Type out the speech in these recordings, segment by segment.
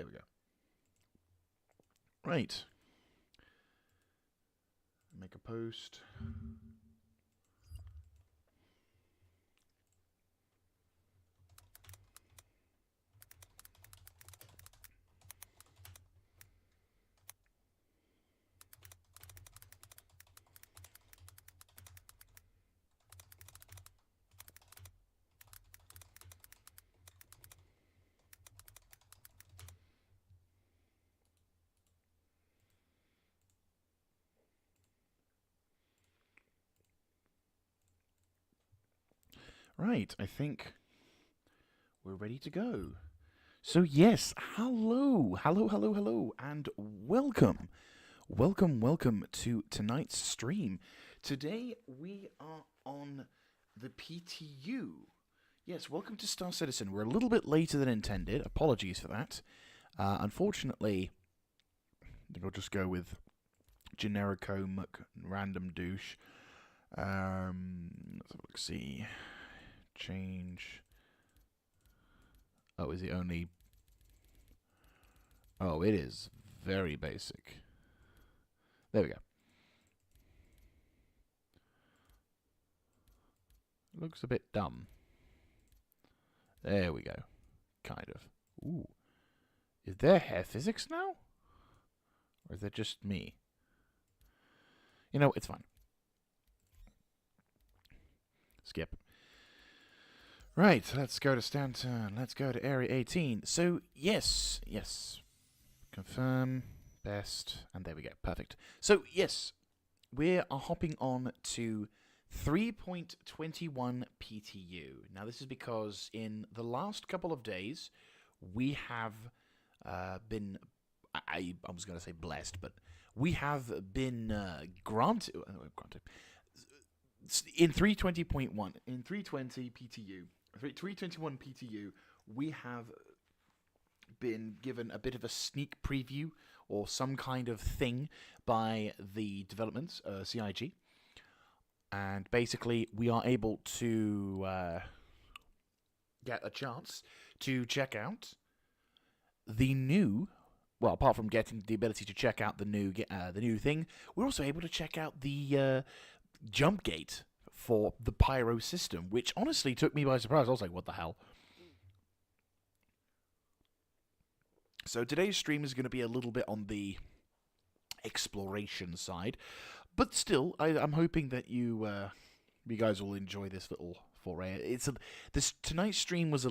there we go. Right. Make a post. Right, I think we're ready to go. So yes, hello, and welcome. Welcome to tonight's stream. Today we are on the PTU. Yes, welcome to Star Citizen. We're a little bit later than intended. Apologies for that. Unfortunately, I think I'll just go with generico random douche. Let's see. Change. Oh, is it only... Oh, it is very basic. There we go. Looks a bit dumb. There we go. Kind of. Ooh. Is there hair physics now? Or is that just me? You know, it's fine. Skip. Right, let's go to Stanton. Let's go to Area 18. So, yes. Confirm, best, and there we go. Perfect. So, yes, we are hopping on to 3.21 PTU. Now, this is because in the last couple of days, we have been... I was going to say blessed, but we have been granted in 320.1, in 320 PTU, 321 PTU, we have been given a bit of a sneak preview or some kind of thing by the development, CIG. And basically, we are able to get a chance to check out the new... Well, apart from getting the ability to check out the new thing, we're also able to check out the jump gate for the pyro system, which honestly took me by surprise. I was like, what the hell? So today's stream is going to be a little bit on the exploration side, but still, I'm hoping that you guys will enjoy this little foray. Tonight's stream was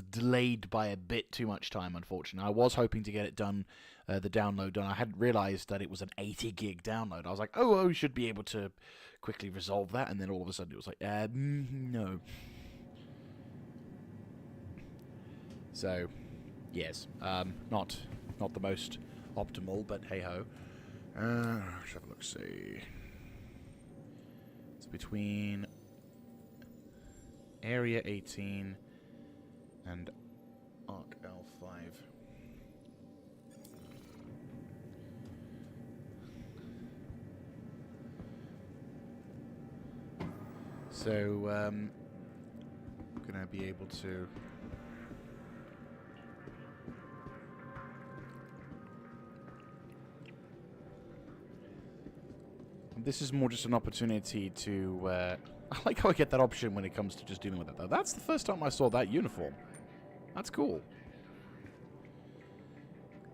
delayed by a bit too much time, unfortunately. I was hoping to get it done, the download done. I hadn't realized that it was an 80 gig download. I was like, oh, we should be able to quickly resolve that, and then all of a sudden it was like, no. So, yes, not the most optimal, but hey ho. Let's have a look. See, it's between Area 18 and Arc L5. So, gonna be able to... This is more just an opportunity to... I like how I get that option when it comes to just dealing with it, though. That's the first time I saw that uniform. That's cool.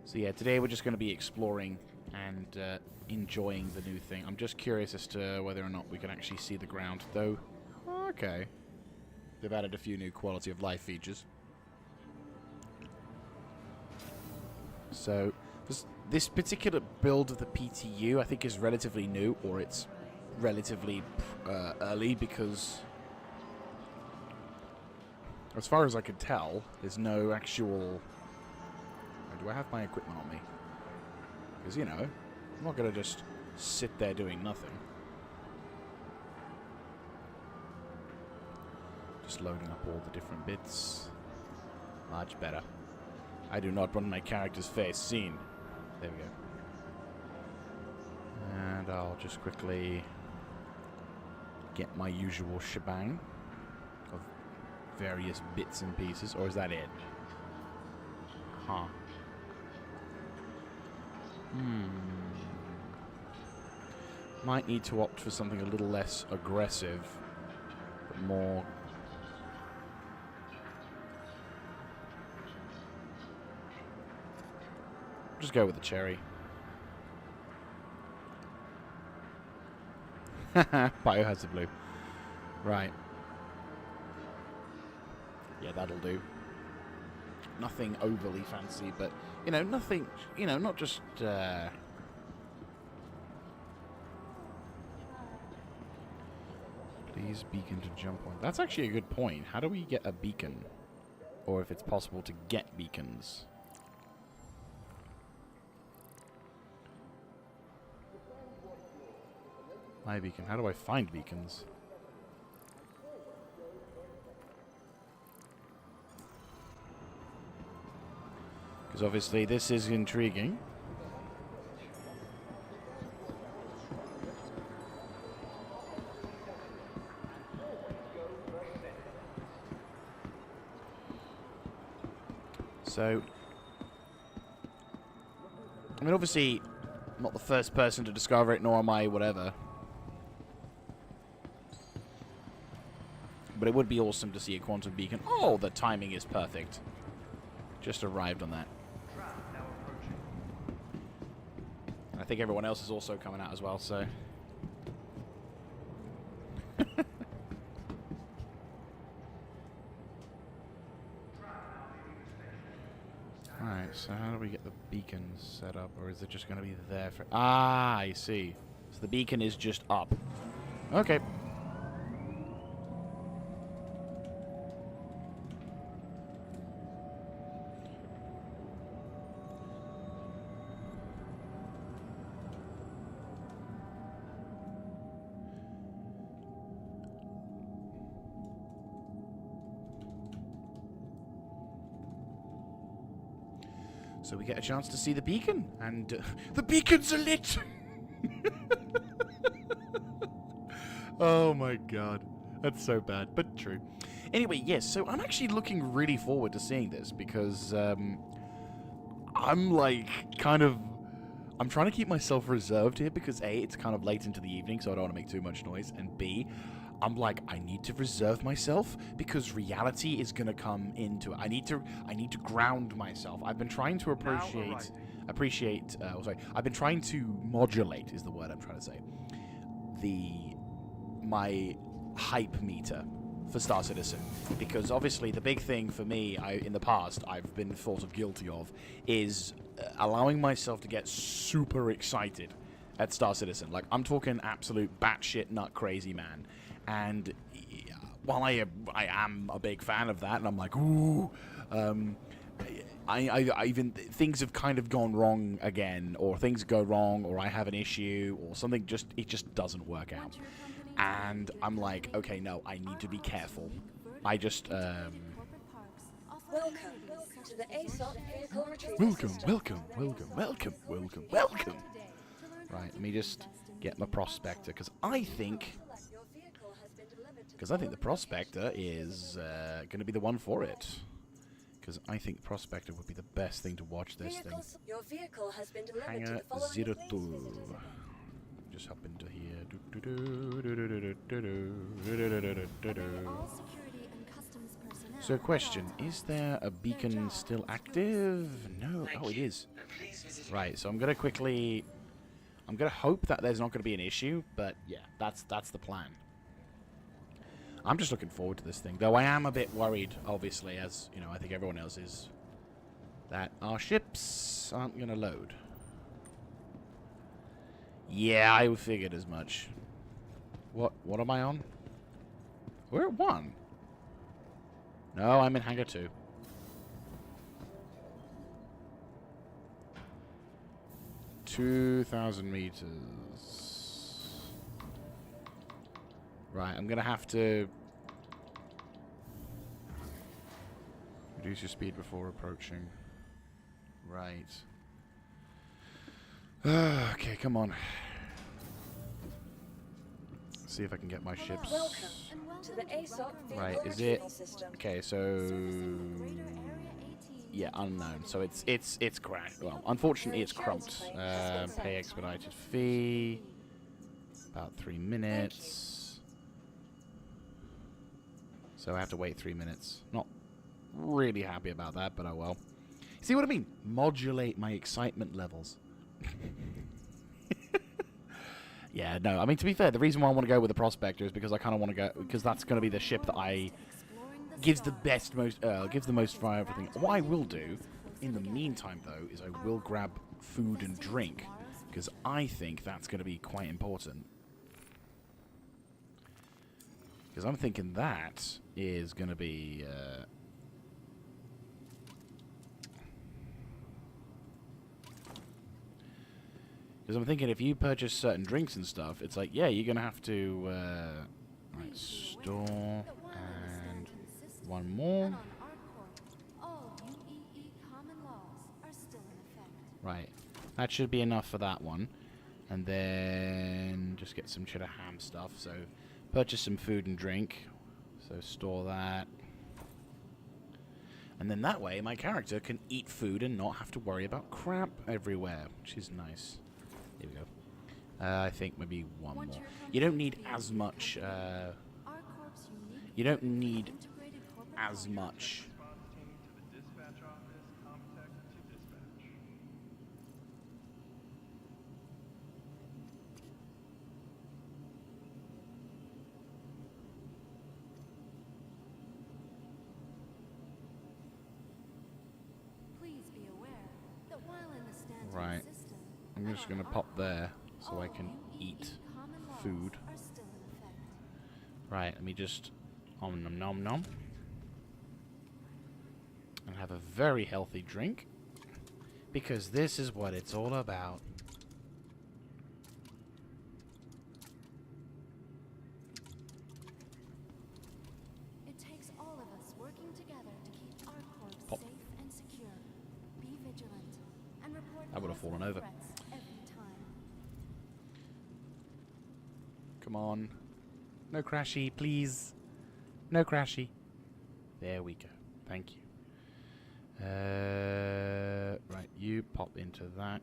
So yeah, today we're just going to be exploring and enjoying the new thing. I'm just curious as to whether or not we can actually see the ground, though. Okay. They've added a few new quality of life features. So, this particular build of the PTU, I think, is relatively new, or it's relatively early, because as far as I can tell, there's no actual... Do I have my equipment on me? Because, you know, I'm not going to just sit there doing nothing. Just loading up all the different bits. Much better. I do not want my character's face seen. There we go. And I'll just quickly get my usual shebang of various bits and pieces. Or is that it? Huh. Might need to opt for something a little less aggressive, but more... Just go with the cherry. Biohazard blue. Right. Yeah, that'll do. Nothing overly fancy, but, you know, nothing, you know, not just, Please beacon to jump on. That's actually a good point. How do we get a beacon? Or if it's possible to get beacons. My beacon. How do I find beacons? Because obviously this is intriguing. So, I mean, obviously, I'm not the first person to discover it, nor am I whatever. But it would be awesome to see a quantum beacon. Oh, the timing is perfect. Just arrived on that. I think everyone else is also coming out as well, so... Alright, so how do we get the beacon set up? Or is it just going to be there for... Ah, I see. So the beacon is just up. Okay. So we get a chance to see the beacon, and the beacons are lit! Oh my god. That's so bad, but true. Anyway, yes, so I'm actually looking really forward to seeing this, because I'm like, I'm trying to keep myself reserved here, because A, it's kind of late into the evening, so I don't want to make too much noise, and B, I'm like, I need to reserve myself because reality is gonna come into it. I need to ground myself. I've been trying to I've been trying to modulate is the word I'm trying to say. My hype meter for Star Citizen, because obviously the big thing for me, in the past, I've been thought of guilty of, is allowing myself to get super excited at Star Citizen. Like, I'm talking absolute batshit nut crazy, man. And while I am a big fan of that, and I'm like, ooh, I even things have kind of gone wrong again, or things go wrong, or I have an issue, or something it just doesn't work out. And I'm like, okay, no, I need to be careful. I just welcome to the ASOP vehicle retrieval welcome. Right, let me just get my prospector, because I think the prospector is going to be the one for it. Because I think the prospector would be the best thing to watch this thing. Your vehicle has been delivered Hangar to the 02. Just hop into here. So question, is there a beacon still active? No. Oh, it is. Right, so I'm going to hope that there's not going to be an issue, but yeah, that's the plan. I'm just looking forward to this thing, though I am a bit worried, obviously, as, you know, I think everyone else is, that our ships aren't going to load. Yeah, I figured as much. What am I on? We're at 1. No, I'm in Hangar 2. $2,000 meters. Right, I'm gonna have to reduce your speed before approaching. Right. Okay, come on. See if I can get my ships. to the ASOP Right, is it? Okay, so Yeah, unknown. So it's crashed. Well, unfortunately, it's crumped. Pay expedited fee. About 3 minutes. So I have to wait 3 minutes. Not really happy about that, but oh well. See what I mean? Modulate my excitement levels. Yeah, no. I mean, to be fair, the reason why I want to go with the Prospector is because I kind of want to go because that's going to be the ship that I gives the most for everything. What I will do in the meantime, though, is I will grab food and drink because I think that's going to be quite important. Because I'm thinking that is going to be. Because I'm thinking if you purchase certain drinks and stuff, it's like, yeah, you're going to have to right, store and one more. Right, that should be enough for that one. And then just get some cheddar ham stuff. So purchase some food and drink. So store that. And then that way my character can eat food and not have to worry about crap everywhere, which is nice. Here we go. I think maybe one more. You don't need as much. You don't need as much. Right. I'm just going to pop there so I can eat food. Right, let me just nom nom nom. And have a very healthy drink. Because this is what it's all about. It takes all of us working together to keep our corps Pop. safe and secure. Be vigilant and report I would have fallen over. threats every time. Come on. No crashy, please. No crashy. There we go. Thank you. Right, you pop into that.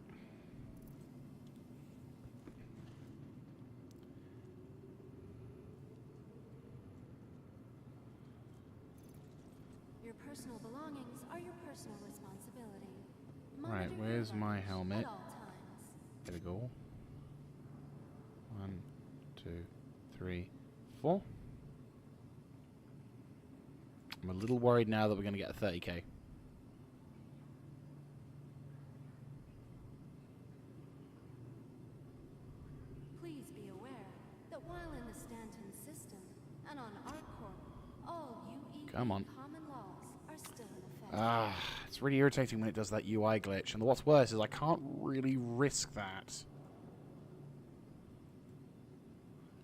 Your personal belongings are your personal responsibility. Right, Monitor your where's my luggage helmet? at all times. There we go. 1, 2, 3, 4. I'm a little worried now that we're going to get a 30k. Please be aware that while in the Stanton system and on ArcCorp, all UE Come on. common laws are still in effect. Ah, it's really irritating when it does that UI glitch. And what's worse is I can't really risk that.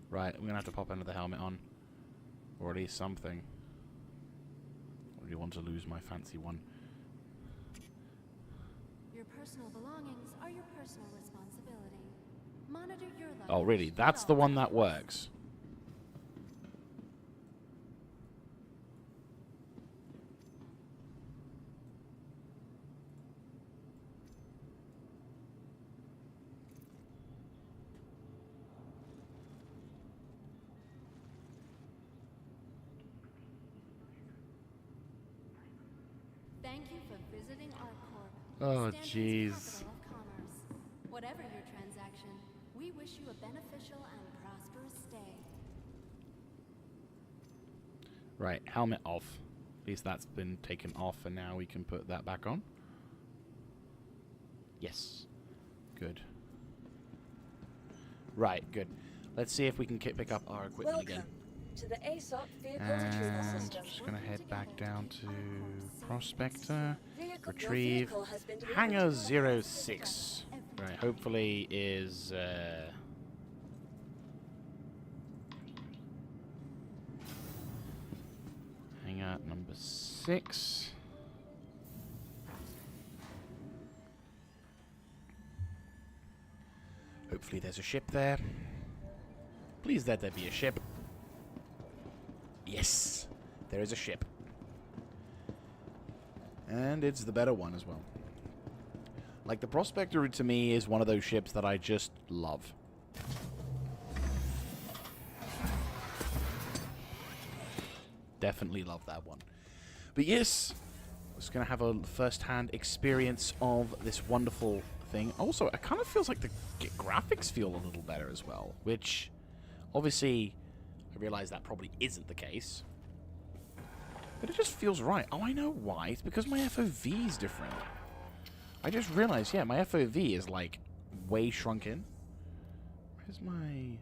Right, I'm going to have to pop another helmet on. Or at least something. I really want to lose my fancy one. Your personal belongings are your personal responsibility. Monitor your luggage. Oh, really? That's the one that works. Thank you for visiting ArcCorp. Oh, Stanton's jeez. capital of commerce. Whatever your transaction, we wish you a beneficial and prosperous stay. Right, helmet off. At least that's been taken off, and now we can put that back on. Yes. Good. Right, good. Let's see if we can pick up our equipment Welcome again. to the ASOP vehicle retrieval And system. just going to head back down to Prospector. Your Retrieve. vehicle has been delivered Hangar to the 06. Right, hopefully is... Hangar number 6. Hopefully there's a ship there. Please let there be a ship. Yes, there is a ship. And it's the better one as well. Like, the Prospector to me is one of those ships that I just love. Definitely love that one. But yes, I was going to have a first-hand experience of this wonderful thing. Also, it kind of feels like the graphics feel a little better as well, which, obviously, I realize that probably isn't the case. But it just feels right. Oh, I know why. It's because my FOV is different. I just realized, yeah, my FOV is, like, way shrunken. Where's my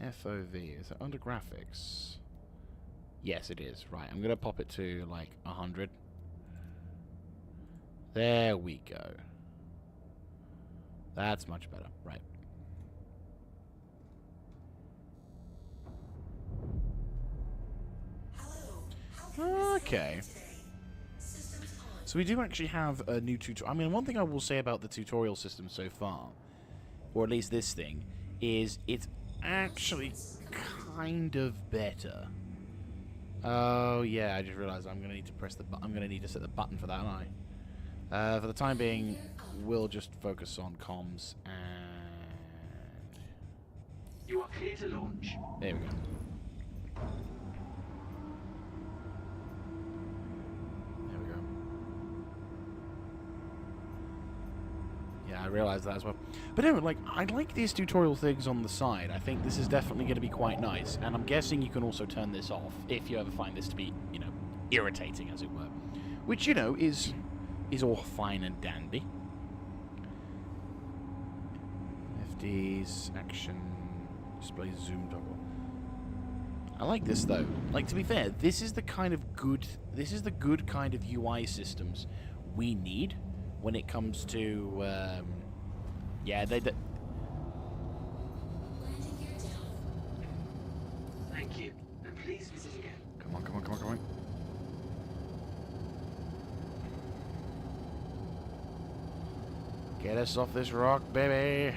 FOV? Is it under graphics? Yes, it is. Right, I'm going to pop it to, like, 100. There we go. That's much better. Right. Okay. So we do actually have a new tutorial. I mean, one thing I will say about the tutorial system so far, or at least this thing, is it's actually kind of better. Oh yeah, I just realized I'm gonna need to press the button. I'm gonna need to set the button for that, aren't I? For the time being, we'll just focus on comms and. You are clear to launch. There we go. There we go. Yeah, I realized that as well. But anyway, like, I like these tutorial things on the side. I think this is definitely going to be quite nice. And I'm guessing you can also turn this off if you ever find this to be, you know, irritating, as it were. Which, you know, is all fine and dandy. FDs, action, display zoom toggle. I like this, though. Like, to be fair, this is the kind of good... This is the good kind of UI systems we need when it comes to... yeah, they... Thank you, and please visit again. Come on, come on, come on, come on. Get us off this rock, baby.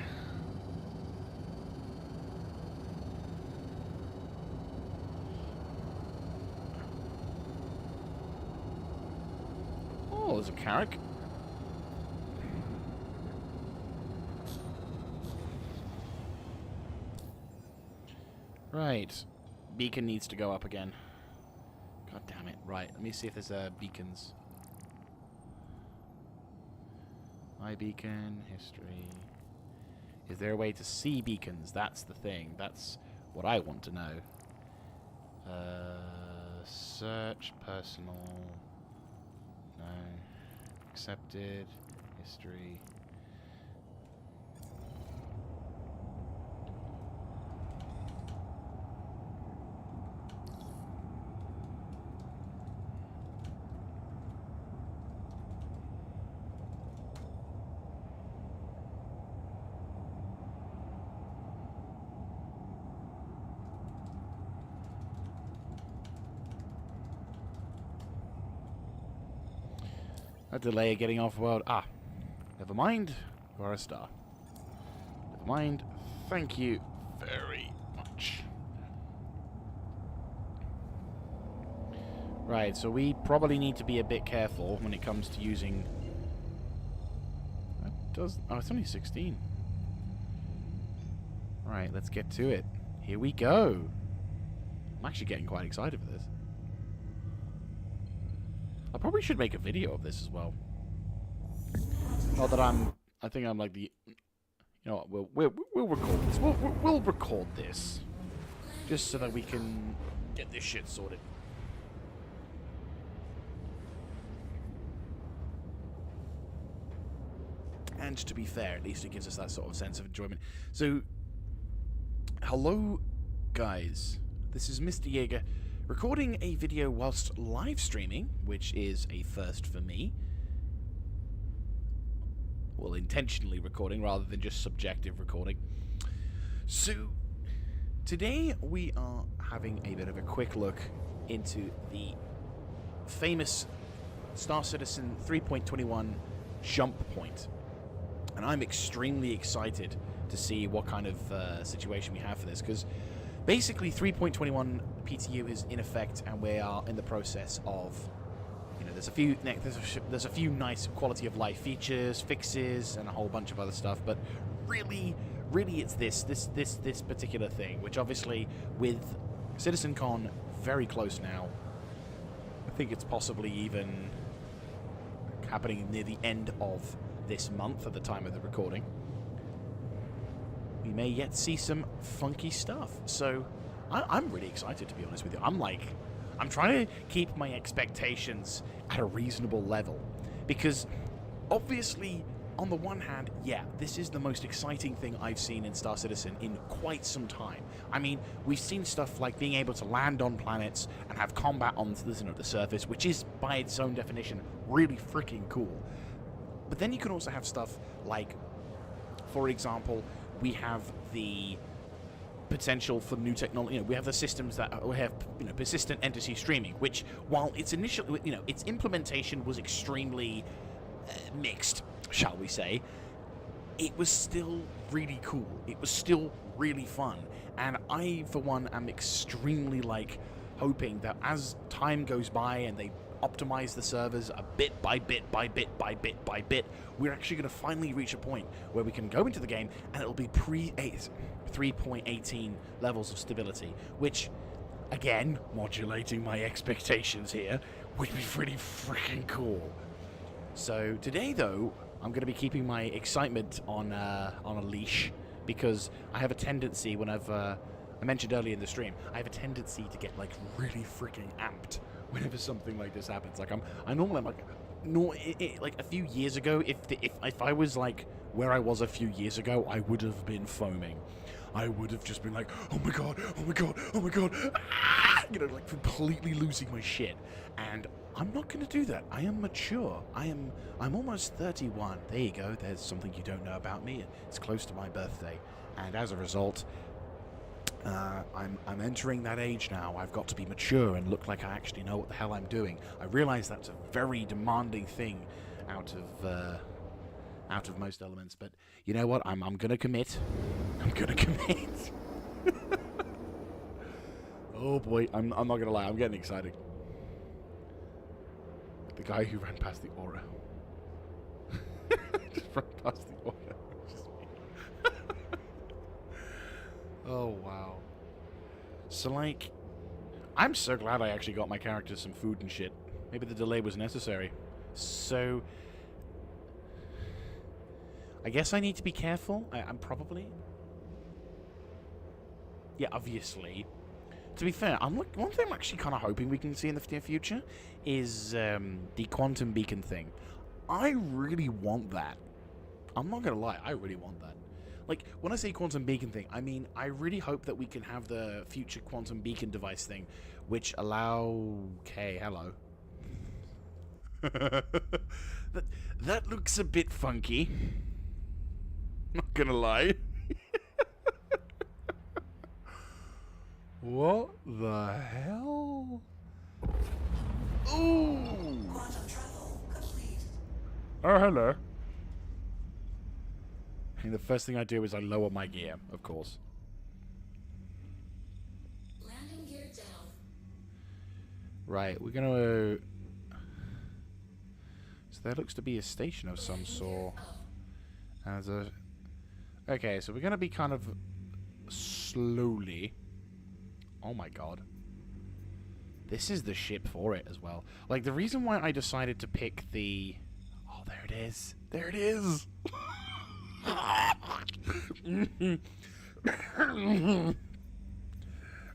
Oh, there's a Carrack. Right. Beacon needs to go up again. God damn it. Right, let me see if there's beacons. My beacon, history. Is there a way to see beacons? That's the thing. That's what I want to know. Search, personal. No. Accepted. History. A delay of getting off world. Ah, never mind. You are a star. Never mind. Thank you very much. Right, so we probably need to be a bit careful when it comes to using... That does... Oh, it's only 16. Right, let's get to it. Here we go. I'm actually getting quite excited for this. I probably should make a video of this as well. Not that I think I'm like the... You know what, we'll record this. We'll record this. Just so that we can get this shit sorted. And to be fair, at least it gives us that sort of sense of enjoyment. So, hello guys. This is Mr. Jaeger, recording a video whilst live streaming, which is a first for me. Well, intentionally recording rather than just subjective recording. So, today we are having a bit of a quick look into the famous Star Citizen 3.21 jump point. And I'm extremely excited to see what kind of situation we have for this, because basically 3.21 PTU is in effect, and we are in the process of, you know, there's a few nice quality of life features, fixes, and a whole bunch of other stuff. But really, it's this particular thing, which obviously with CitizenCon very close now. I think it's possibly even happening near the end of this month at the time of the recording. We may yet see some funky stuff. So I'm really excited, to be honest with you. I'm trying to keep my expectations at a reasonable level, because obviously, on the one hand, yeah, this is the most exciting thing I've seen in Star Citizen in quite some time. I mean, we've seen stuff like being able to land on planets and have combat on the surface, which is, by its own definition, really freaking cool. But then you can also have stuff like, for example, we have the potential for new technology. You know, we have the systems that have, persistent entity streaming, which, while its initial, its implementation was extremely mixed, shall we say, it was still really cool. It was still really fun, and I, for one, am extremely hoping that as time goes by and they optimize the servers a bit by bit by bit by bit by bit, we're actually going to finally reach a point where we can go into the game and it'll be 3.18 levels of stability, which, again, modulating my expectations here, would be pretty freaking cool. So today, though, I'm going to be keeping my excitement on a leash, because I have a tendency, I mentioned earlier in the stream, I have a tendency to get really freaking amped whenever something like this happens. I normally a few years ago, if I was where I was a few years ago, I would have been foaming. I would have just been like, oh my god, oh my god, oh my god, ah! Completely losing my shit. And I'm not going to do that. I am mature. I'm almost 31. There you go. There's something you don't know about me. It's close to my birthday, and as a result, I'm entering that age now. I've got to be mature and look like I actually know what the hell I'm doing. I realize that's a very demanding thing out of most elements, but you know what? I'm gonna commit. I'm gonna commit. Oh boy, I'm not gonna lie. I'm getting excited. The guy who ran past the aura. Just ran past the aura. Just me. Oh wow. So I'm so glad I actually got my character some food and shit. Maybe the delay was necessary. So I guess I need to be careful. I'm probably... Yeah, obviously. To be fair, one thing I'm actually kind of hoping we can see in the near future is the quantum beacon thing. I really want that. I'm not going to lie, I really want that. When I say quantum beacon thing, I mean, I really hope that we can have the future quantum beacon device thing, which Okay, hello. That looks a bit funky. Not gonna lie. What the hell? Ooh! Quantum travel complete. Oh, hello. And the first thing I do is I lower my gear, of course. Landing gear down. Right, we're gonna... So there looks to be a station of some sort. As a... Okay, so we're gonna be kind of slowly... Oh my god. This is the ship for it as well. The reason why I decided to pick the... Oh, there it is. There it is!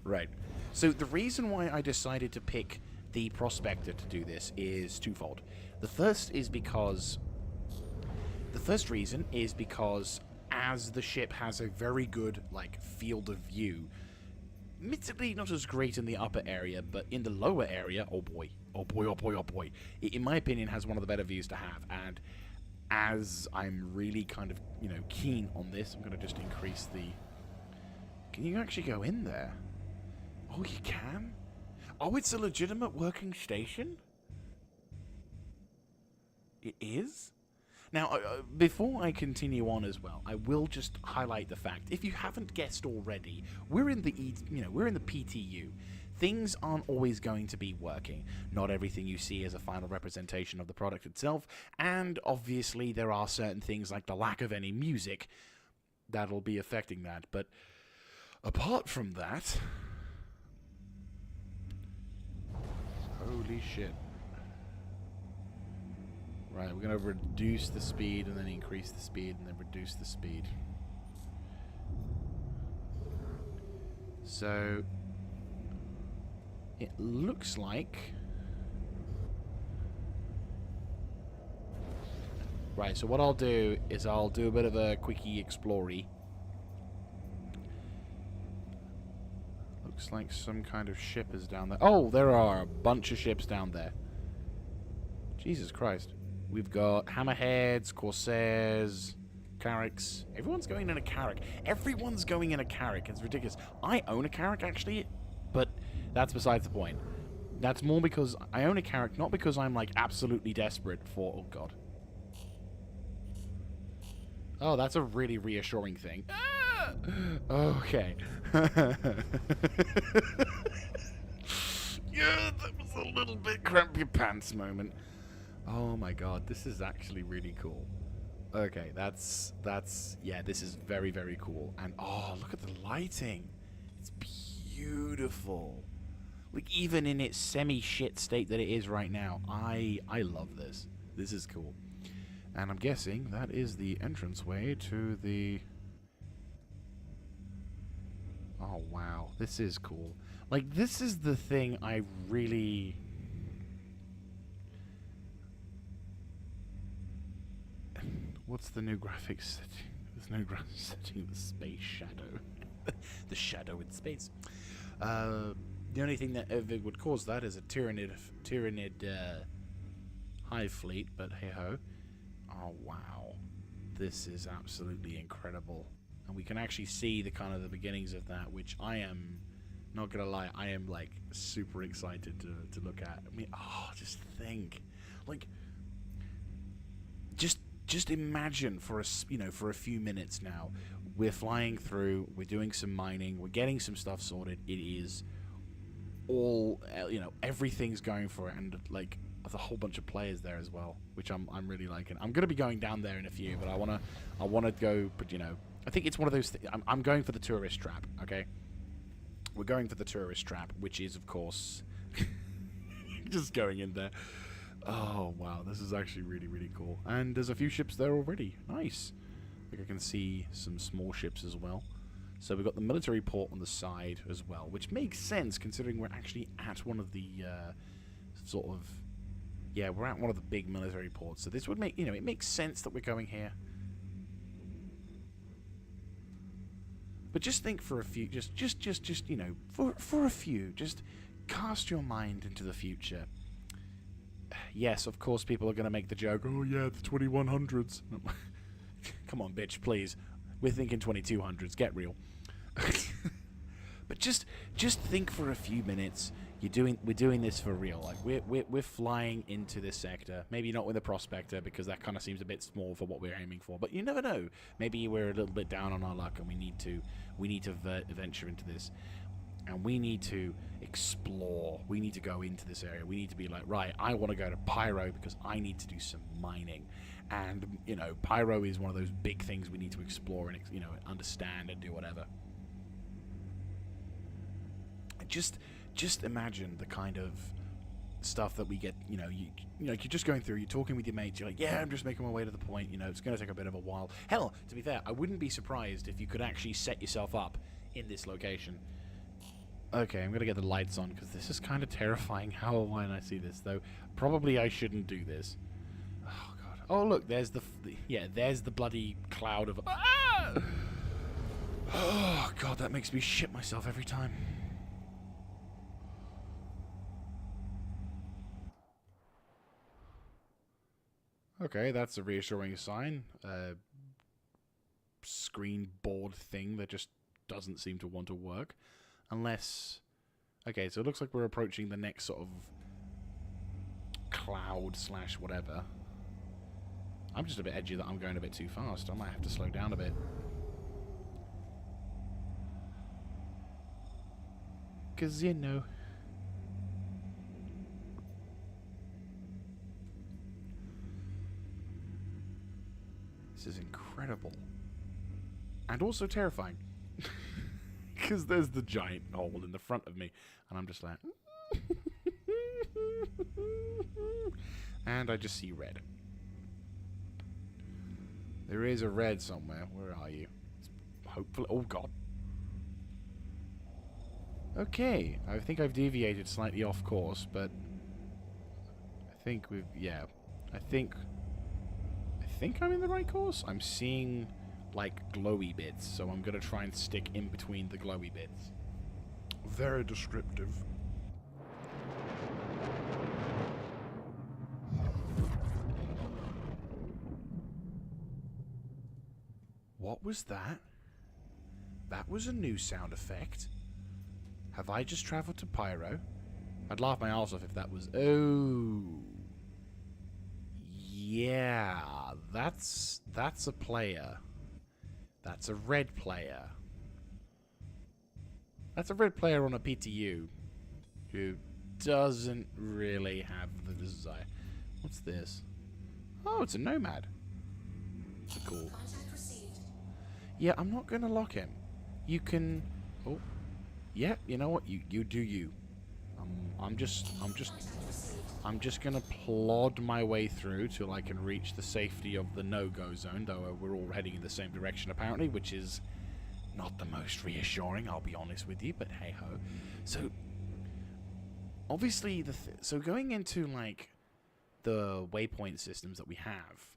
Right. So the reason why I decided to pick the Prospector to do this is twofold. The first reason is because as the ship has a very good field of view, admittedly not as great in the upper area, but in the lower area, oh boy, oh boy, oh boy, oh boy, it, in my opinion, has one of the better views to have. And as I'm really kind of, keen on this, I'm going to just increase the... Can you actually go in there? Oh, you can? Oh, it's a legitimate working station? It is? Now, before I continue on as well, I will just highlight the fact, if you haven't guessed already, we're in the we're in the PTU. things aren't always going to be working. Not everything you see is a final representation of the product itself, and obviously there are certain things like the lack of any music that'll be affecting that. But apart from that, holy shit. Right, we're going to reduce the speed and then increase the speed and then reduce the speed. So it looks like... Right, so what I'll do is I'll do a bit of a quickie explory. Looks like some kind of ship is down there. Oh, there are a bunch of ships down there. Jesus Christ. We've got hammerheads, corsairs, carracks. Everyone's going in a carrack. Everyone's going in a carrack. It's ridiculous. I own a carrack, actually, but that's besides the point. That's more because I own a carrack, not because I'm, like, absolutely desperate for... Oh, God. Oh, that's a really reassuring thing. Ah! Okay. Yeah, that was a little bit cramp your pants moment. Oh my god, this is actually really cool. Okay, that's yeah, this is very, very cool. And oh, look at the lighting. It's beautiful. Like, even in its semi-shit state that it is right now, I love this. This is cool. And I'm guessing that is the entranceway to the... Oh wow, this is cool. Like, this is the thing I really... What's the new graphics setting? There's no graphics setting. The space shadow. The shadow in space. The only thing that ever would cause that is a Tyranid hive fleet, but hey ho. Oh wow. This is absolutely incredible. And we can actually see the kind of the beginnings of that, which I am not gonna lie, I am like super excited to look at. I mean, oh, just think. Like, just imagine for a few minutes now, we're flying through, we're doing some mining, we're getting some stuff sorted. It is all, everything's going for it, and like there's a whole bunch of players there as well, which I'm really liking. I'm gonna be going down there in a few, but I wanna go. But I think it's one of those. I'm going for the tourist trap. Okay, we're going for the tourist trap, which is of course just going in there. Oh, wow. This is actually really, really cool. And there's a few ships there already. Nice. I think I can see some small ships as well. So we've got the military port on the side as well, which makes sense considering we're actually at one of the we're at one of the big military ports. So this would make, it makes sense that we're going here. But just think for a few, for a few, just cast your mind into the future. Yes, of course, people are going to make the joke, oh yeah, the 2100s. Come on, bitch, please. We're thinking 2200s. Get real. But just think for a few minutes. We're doing this for real. Like we're flying into this sector. Maybe not with a prospector because that kind of seems a bit small for what we're aiming for. But you never know. Maybe we're a little bit down on our luck and we need to venture into this. And we need to explore. We need to go into this area. We need to be like, right, I want to go to Pyro because I need to do some mining. And, Pyro is one of those big things we need to explore and, understand and do whatever. Just imagine the kind of stuff that we get, you're just going through, you're talking with your mates, you're like, yeah, I'm just making my way to the point, it's going to take a bit of a while. Hell, to be fair, I wouldn't be surprised if you could actually set yourself up in this location. Okay, I'm going to get the lights on because this is kind of terrifying when I see this, though. Probably I shouldn't do this. Oh, God. Oh, look, there's there's the bloody cloud of... Ah! Oh, God, that makes me shit myself every time. Okay, that's a reassuring sign. Screen board thing that just doesn't seem to want to work. Unless... Okay, so it looks like we're approaching the next sort of cloud / whatever. I'm just a bit edgy that I'm going a bit too fast. I might have to slow down a bit. Because, incredible. And also terrifying. Because there's the giant hole in the front of me. And I'm just like... and I just see red. There is a red somewhere. Where are you? Hopefully... Oh, God. Okay. I think I've deviated slightly off course, but... I think we've... Yeah. I think I'm in the right course. I'm seeing, like, glowy bits, so I'm going to try and stick in between the glowy bits. Very descriptive. What was that? That was a new sound effect. Have I just travelled to Pyro? I'd laugh my arse off if that was... Oh... Yeah, that's a player. That's a red player. That's a red player on a PTU who doesn't really have the desire. What's this? Oh, it's a nomad. Cool. Contact received. Yeah, I'm not gonna lock him. You can. Oh, yeah. You know what? You do you. I'm just gonna plod my way through till I can reach the safety of the no-go zone, though we're all heading in the same direction apparently, which is not the most reassuring, I'll be honest with you, but hey-ho. So, obviously, so going into, like, the waypoint systems that we have,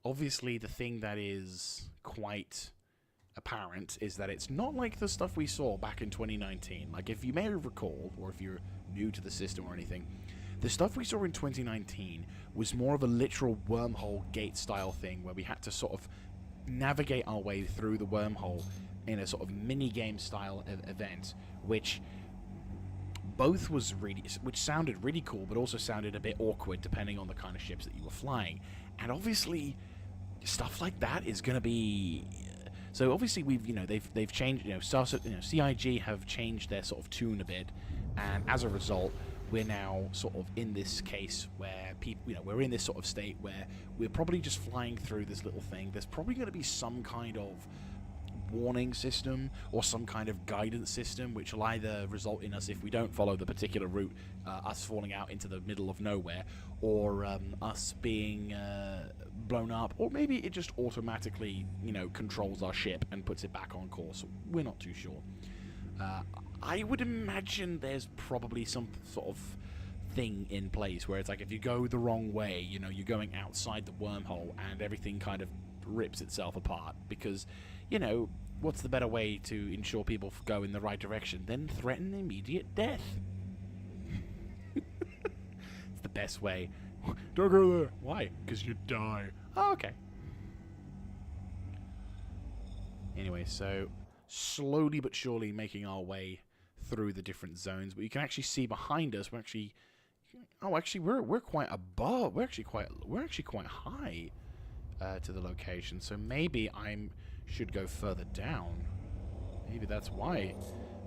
obviously the thing that is quite apparent is that it's not like the stuff we saw back in 2019. Like, if you may recall, or if you're new to the system or anything, the stuff we saw in 2019 was more of a literal wormhole gate style thing where we had to sort of navigate our way through the wormhole in a sort of mini-game style event, which sounded really cool, but also sounded a bit awkward depending on the kind of ships that you were flying. And obviously, stuff like that is going to be... So obviously they've changed, CIG have changed their sort of tune a bit, and as a result, we're now sort of in this case where people, we're in this sort of state where we're probably just flying through this little thing. There's probably going to be some kind of warning system or some kind of guidance system which will either result in us, if we don't follow the particular route, us falling out into the middle of nowhere, or us being blown up, or maybe it just automatically controls our ship and puts it back on course. We're not too sure. I would imagine there's probably some sort of thing in place where it's like if you go the wrong way, you're going outside the wormhole and everything kind of rips itself apart, because what's the better way to ensure people go in the right direction than threaten immediate death? It's the best way. Don't go there. Why? Because you die. Oh, okay. Anyway, so slowly but surely making our way through the different zones, but you can actually see behind us we're quite above. We're actually quite high to the location. So maybe I should go further down. Maybe that's why.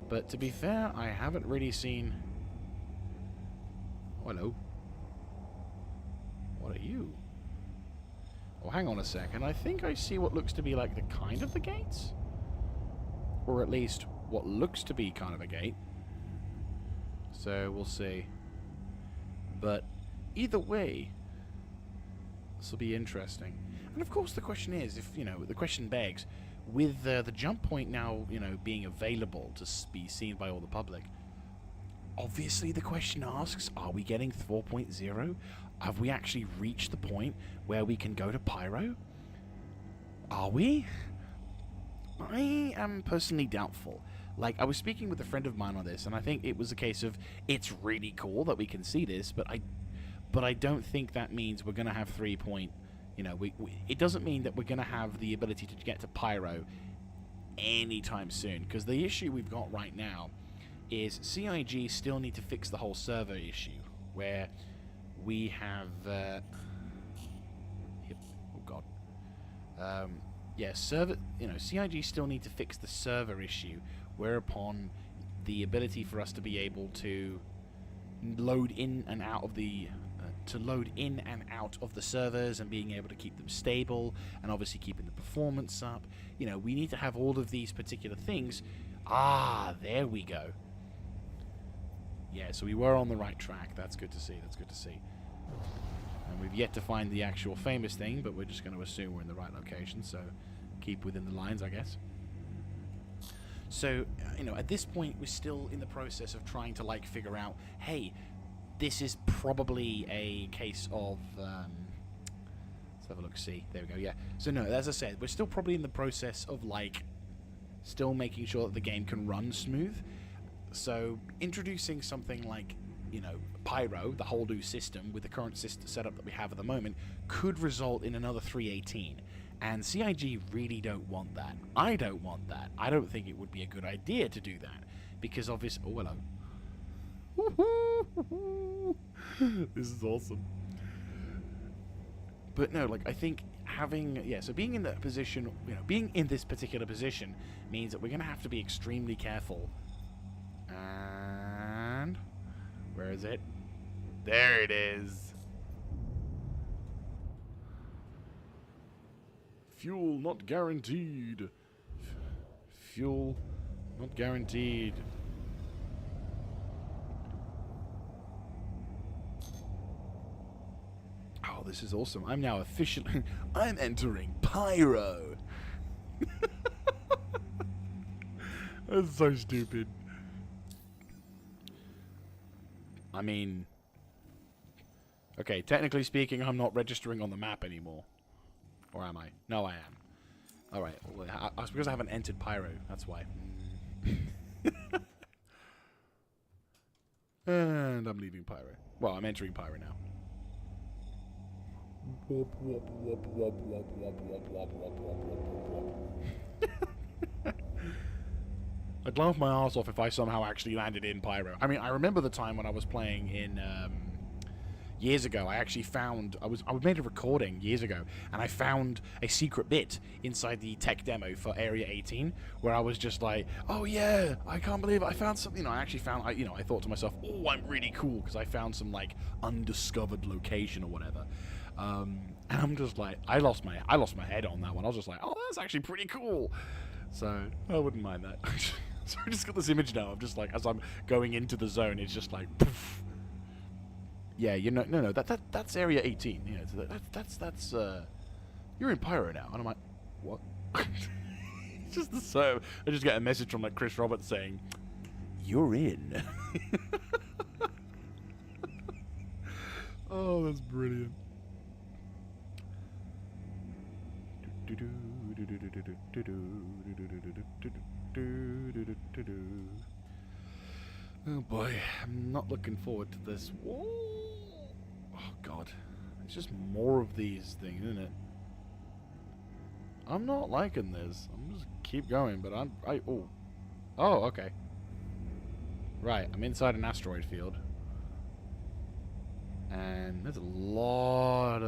But to be fair, I haven't really seen... Oh, hello. What are you? Oh, hang on a second. I think I see what looks to be like the kind of the gates. Or at least what looks to be kind of a gate. So we'll see. But either way, this will be interesting. And of course the question is, if the question begs, with the jump point now being available to be seen by all the public, obviously the question asks, are we getting 4.0? Have we actually reached the point where we can go to Pyro? Are we? I am personally doubtful. Like, I was speaking with a friend of mine on this, and I think it was a case of, it's really cool that we can see this, but I don't think that means we're going to have 3 point... it doesn't mean that we're going to have the ability to get to Pyro anytime soon, because the issue we've got right now is CIG still need to fix the whole server issue, where we have... oh, God. CIG still need to fix the server issue, whereupon the ability for us to be able to load in and out of the to load in and out of the servers and being able to keep them stable and obviously keeping the performance up. You know, we need to have all of these particular things. Ah, there we go. Yeah, so we were on the right track. That's good to see. That's good to see. And we've yet to find the actual famous thing, but we're just going to assume we're in the right location, so keep within the lines, I guess. So, you know, at this point, we're still in the process of trying to, like, figure out, hey, this is probably a case of, let's have a look, see, there we go, yeah. So, no, as I said, we're still probably in the process of, like, still making sure that the game can run smooth. So, introducing something like, you know, Pyro, the whole new system, with the current system setup that we have at the moment, could result in another 318. And CIG really don't want that. I don't want that. I don't think it would be a good idea to do that. Because obviously... Oh, hello. This is awesome. But no, like, I think having... Yeah, so being in that position, you know, being in this particular position means that we're going to have to be extremely careful. And... Where is it? There it is. Fuel not guaranteed. Fuel not guaranteed. Oh, this is awesome. I'm now officially... I'm entering Pyro. That's so stupid. I mean... Okay, technically speaking, I'm not registering on the map anymore. Or am I? No, I am. Alright, well, it's because I haven't entered Pyro, that's why. And I'm leaving Pyro. Well, I'm entering Pyro now. I'd laugh my ass off if I somehow actually landed in Pyro. I mean, I remember the time when I was playing in... years ago, I actually found... I made a recording years ago, and I found a secret bit inside the tech demo for Area 18, where I was just like, oh yeah, I can't believe I found something. You know, I actually found... I thought to myself, oh, I'm really cool, because I found some, like, undiscovered location or whatever. And I'm just like... I lost my head on that one. I was just like, oh, that's actually pretty cool. So, I wouldn't mind that. So I just got this image now of just, like, as I'm going into the zone, it's just like... Poof. Yeah, you know, no, that's Area 18. Yeah, so that's you're in Pyro now, and I'm like, what? It's just the so. I just get a message from like Chris Roberts saying, "You're in." Oh, that's brilliant. Oh boy, I'm not looking forward to this. Whoa. Oh god, it's just more of these things, isn't it? I'm not liking this. I'm just keep going, but oh, okay. Right, I'm inside an asteroid field, and there's a lot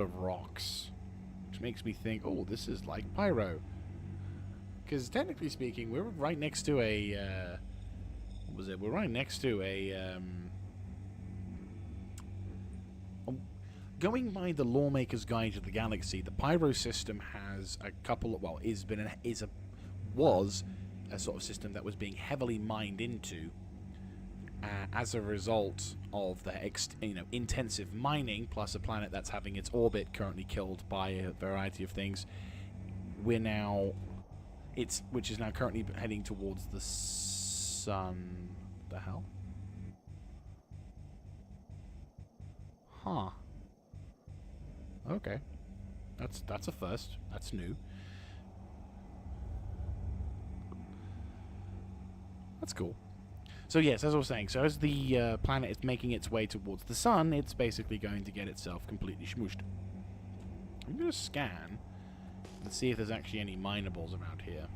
of rocks, which makes me think, oh, this is like Pyro. Because technically speaking, we're right next to a, what was it? We're right next to a, going by the Lawmaker's Guide to the Galaxy, the Pyro system has a couple of, well, was a sort of system that was being heavily mined into as a result of the intensive mining, plus a planet that's having its orbit currently killed by a variety of things. We're now... which is now currently heading towards the sun. The hell? Huh. Okay. That's a first. That's new. That's cool. So yes, as I was saying, so as the planet is making its way towards the sun, it's basically going to get itself completely smooshed. I'm going to scan... Let's see if there's actually any minables around here.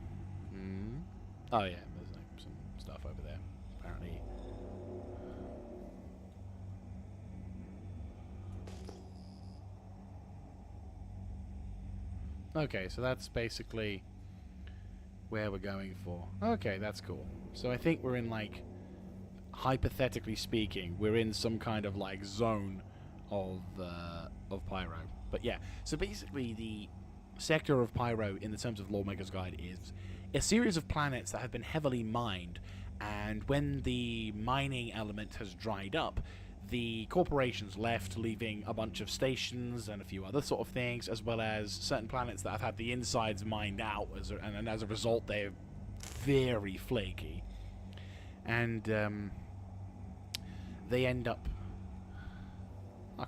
Oh yeah, there's like some stuff over there, apparently. Okay, so that's basically where we're going for. Okay, that's cool. So I think we're in like... hypothetically speaking, we're in some kind of like zone of Pyro. But yeah, so basically the sector of Pyro in the terms of Lawmaker's Guide is a series of planets that have been heavily mined, and when the mining element has dried up, the corporations left, leaving a bunch of stations and a few other sort of things, as well as certain planets that have had the insides mined out, and as a result they're very flaky. And they end up...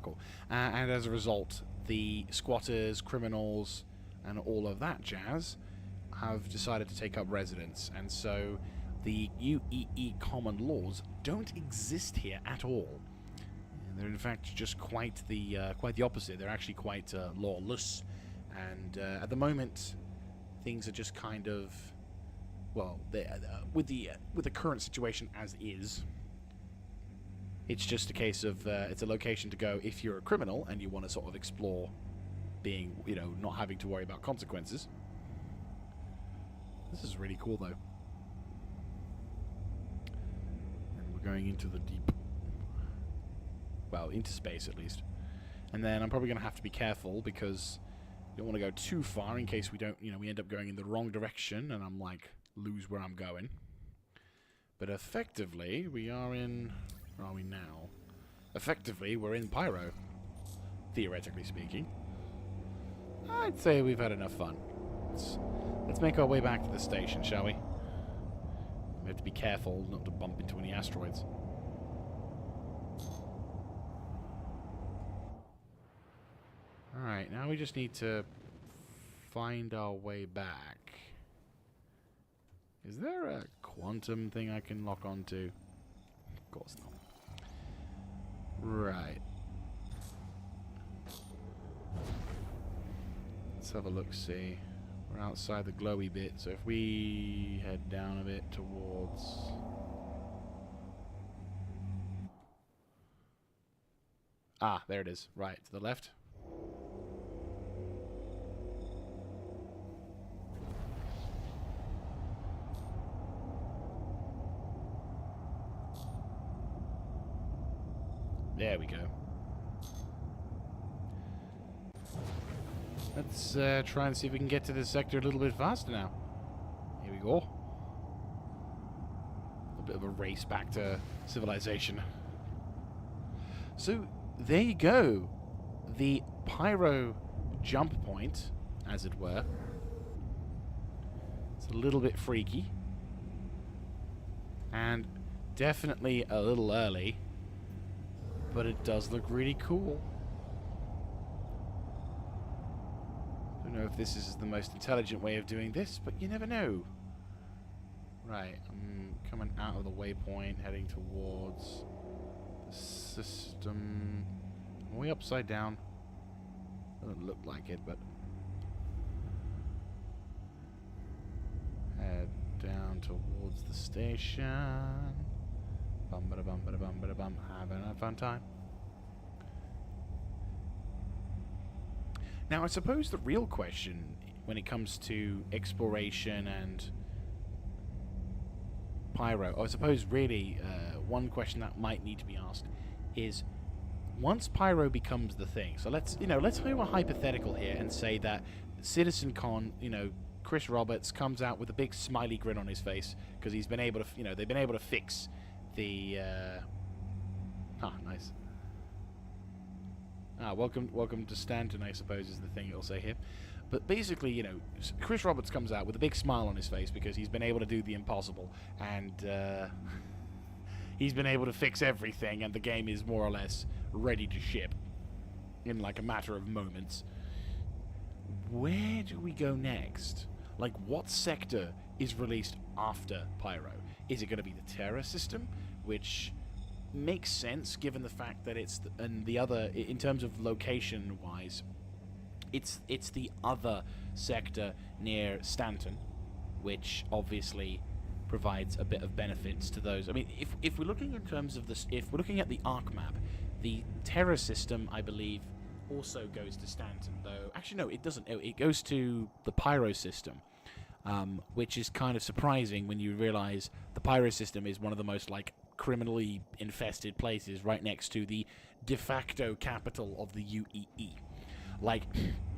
cool. And as a result, the squatters, criminals, and all of that jazz have decided to take up residence. And so the UEE common laws don't exist here at all. They're in fact just quite the opposite. They're actually quite lawless. And at the moment, things are just kind of... Well, with the current situation as is, it's just a case of it's a location to go if you're a criminal and you want to sort of explore being, not having to worry about consequences. This is really cool, though. And we're going into the deep. Well, into space, at least. And then I'm probably going to have to be careful because I don't want to go too far in case we don't, we end up going in the wrong direction and I'm like... lose where I'm going. But effectively, we are in... Where are we now? Effectively, we're in Pyro. Theoretically speaking. I'd say we've had enough fun. Let's make our way back to the station, shall we? We have to be careful not to bump into any asteroids. Alright, now we just need to find our way back. Is there a quantum thing I can lock onto? Of course not. Right. Let's have a look-see. We're outside the glowy bit, so if we head down a bit towards... Ah, there it is. Right, to the left. There we go. Let's try and see if we can get to this sector a little bit faster now. Here we go. A bit of a race back to civilization. So, there you go. The Pyro jump point, as it were. It's a little bit freaky. And definitely a little early. But it does look really cool. Don't know if this is the most intelligent way of doing this, but you never know. Right, I'm coming out of the waypoint, heading towards the system. Are we upside down? Doesn't look like it, but... Head down towards the station. Bum ba da bum ba da bum ba da bum. Having a fun time. Now, I suppose the real question when it comes to exploration and Pyro, I suppose really one question that might need to be asked is, once Pyro becomes the thing, so let's do a hypothetical here and say that Citizen Con, Chris Roberts comes out with a big smiley grin on his face because he's been able to, they've been able to fix the nice. Welcome to Stanton, I suppose, is the thing it'll say here. But basically, Chris Roberts comes out with a big smile on his face because he's been able to do the impossible, and he's been able to fix everything, and the game is more or less ready to ship in like a matter of moments. Where do we go next? Like, what sector is released after Pyro? Is it going to be the Terra system, which makes sense given the fact that it's the other, in terms of location wise, it's the other sector near Stanton, which obviously provides a bit of benefits to those. I mean, if we're looking in terms of this, if we're looking at the arc map, the Terra system, I believe, also goes to Stanton, though actually no, it doesn't. It goes to the Pyro system, which is kind of surprising when you realize the Pyro system is one of the most like criminally infested places right next to the de facto capital of the UEE. Like,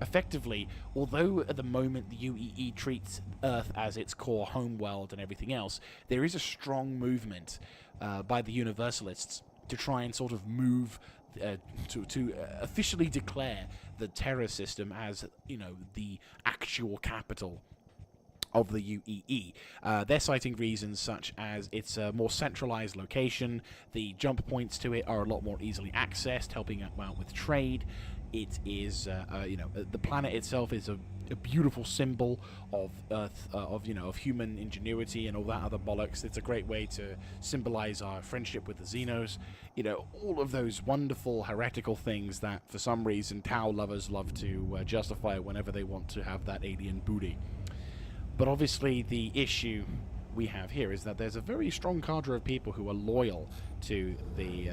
effectively, although at the moment the UEE treats Earth as its core homeworld and everything else, there is a strong movement by the Universalists to try and sort of move to officially declare the Terra system as, you know, the actual capital of the UEE. They're citing reasons such as it's a more centralized location, the jump points to it are a lot more easily accessed, helping out with trade. It is, you know, the planet itself is a beautiful symbol of Earth, of human ingenuity and all that other bollocks. It's a great way to symbolize our friendship with the Xenos. You know, all of those wonderful heretical things that, for some reason, Tau lovers love to justify whenever they want to have that alien booty. But obviously, the issue we have here is that there's a very strong cadre of people who are loyal to the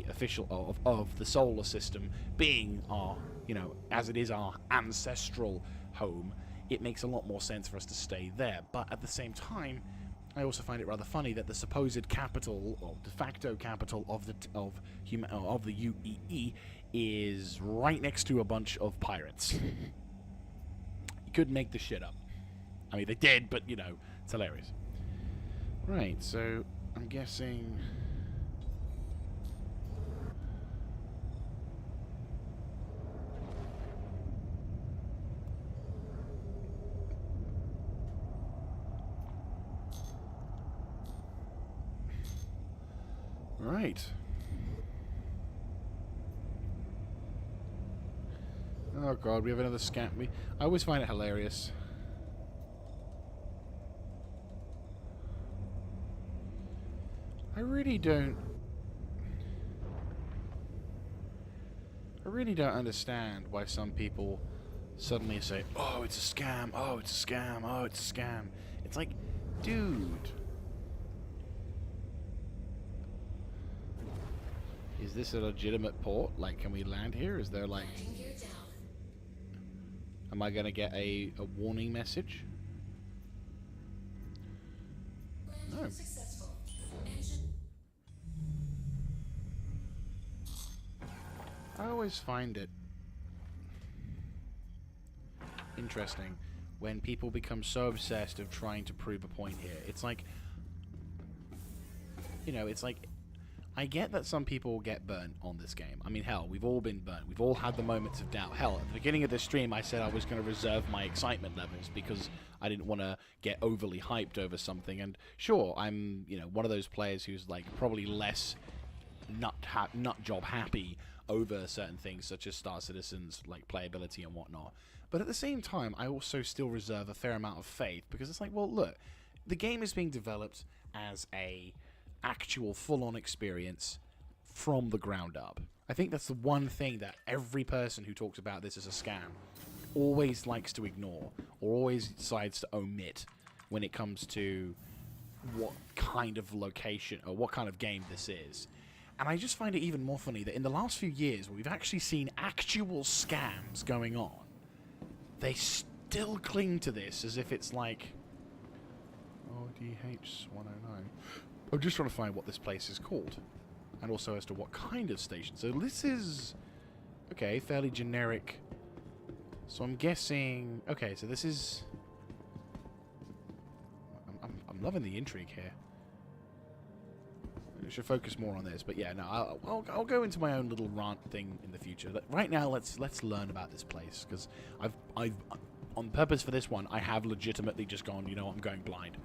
official of the solar system being our, you know, as it is our ancestral home. It makes a lot more sense for us to stay there. But at the same time, I also find it rather funny that the supposed capital, or de facto capital of the UEE, is right next to a bunch of pirates. You couldn't make this shit up. I mean, they did, but you know, it's hilarious. Right, so I'm guessing. Right. Oh god, we have another scam. I always find it hilarious. I really don't understand why some people suddenly say, "Oh, it's a scam. Oh, it's a scam. Oh, it's a scam." It's like, dude. Is this a legitimate port? Like, can we land here? Is there like... Landing gear down. Am I gonna get a warning message? Landing No. successful. Engine. I always find it interesting when people become so obsessed of trying to prove a point here. It's like, you know, it's like, I get that some people get burnt on this game. I mean, hell, we've all been burnt. We've all had the moments of doubt. Hell, at the beginning of this stream, I said I was going to reserve my excitement levels because I didn't want to get overly hyped over something. And sure, I'm, you know, one of those players who's like probably less nut job happy over certain things such as Star Citizen's like playability and whatnot. But at the same time, I also still reserve a fair amount of faith because it's like, well, look, the game is being developed as a actual full-on experience from the ground up. I think that's the one thing that every person who talks about this as a scam always likes to ignore or always decides to omit when it comes to what kind of location or what kind of game this is. And I just find it even more funny that in the last few years where we've actually seen actual scams going on, they still cling to this as if it's like ODH 109. I'm just trying to find what this place is called. And also as to what kind of station. So this is... Okay, fairly generic. So I'm guessing... Okay, so this is... I'm loving the intrigue here. I should focus more on this. But yeah, no, I'll go into my own little rant thing in the future. Right now, let's learn about this place. Because I've on purpose for this one, I have legitimately just gone, you know what, I'm going blind.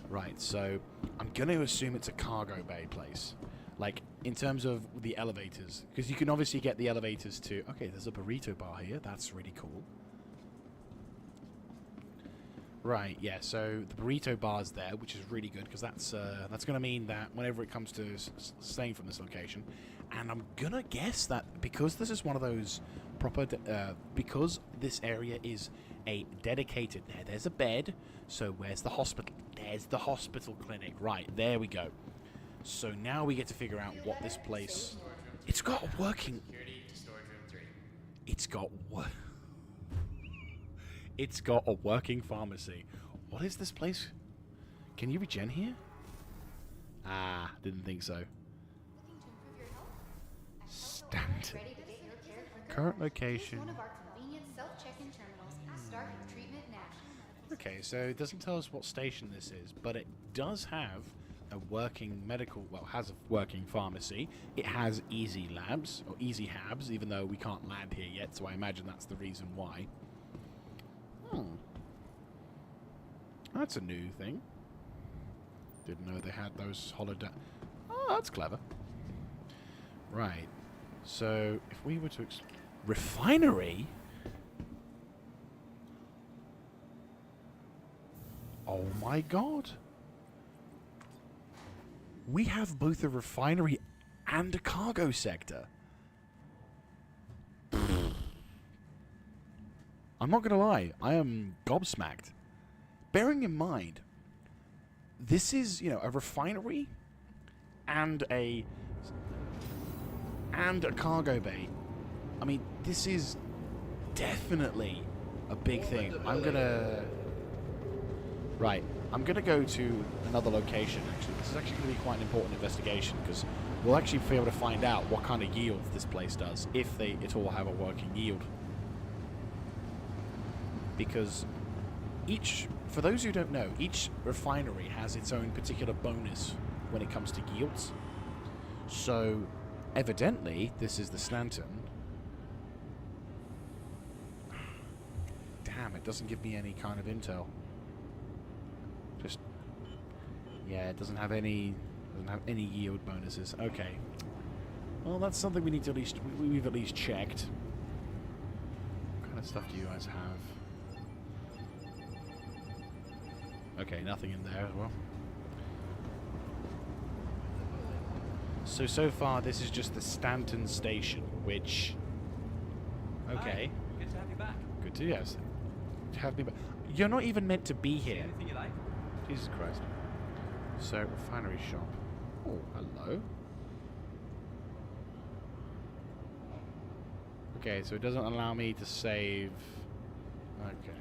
Right, so I'm going to assume it's a cargo bay place. Like, in terms of the elevators. Because you can obviously get the elevators to... Okay, there's a burrito bar here. That's really cool. Right, yeah, so the burrito bar's there, which is really good. Because that's going to mean that whenever it comes to staying from this location... And I'm going to guess that because this is one of those proper... because this area is a dedicated... There's a bed. So where's the hospital? There's the hospital clinic. Right, there we go. So now we get to figure out what this place... It's got a working... It's got a working pharmacy. What is this place? Can you regen here? Ah, didn't think so. Looking to improve your health? Stanton. Ready to get your care quicker? Current Use location. one of our convenient self-check-in terminals and start your treatment now. Okay, so it doesn't tell us what station this is, but it does have a working medical, well, has a working pharmacy. It has easy labs, or easy habs, even though we can't land here yet, so I imagine that's the reason why. That's a new thing. Didn't know they had those holodeck. Oh, that's clever. Right. So, if we were to... Refinery? Oh my god. We have both a refinery and a cargo sector. I'm not gonna lie, I am gobsmacked. Bearing in mind, this is, you know, a refinery and a cargo bay. I mean, this is definitely a big thing. I'm gonna go to another location, actually. This is actually going to be quite an important investigation, because we'll actually be able to find out what kind of yield this place does, if they at all have a working yield. Because for those who don't know, each refinery has its own particular bonus when it comes to yields. So, evidently, this is the Stanton. Damn, it doesn't give me any kind of intel. Yeah, it doesn't have any yield bonuses. Okay. Well, that's something we need to we've at least checked. What kind of stuff do you guys have? Okay, nothing in there as well. So far this is just the Stanton station, which okay. Hi, good to have you back. Good to have me back. You're not even meant to be here. Anything you like? Jesus Christ. So, refinery shop. Oh, hello. Okay, so it doesn't allow me to save. Okay.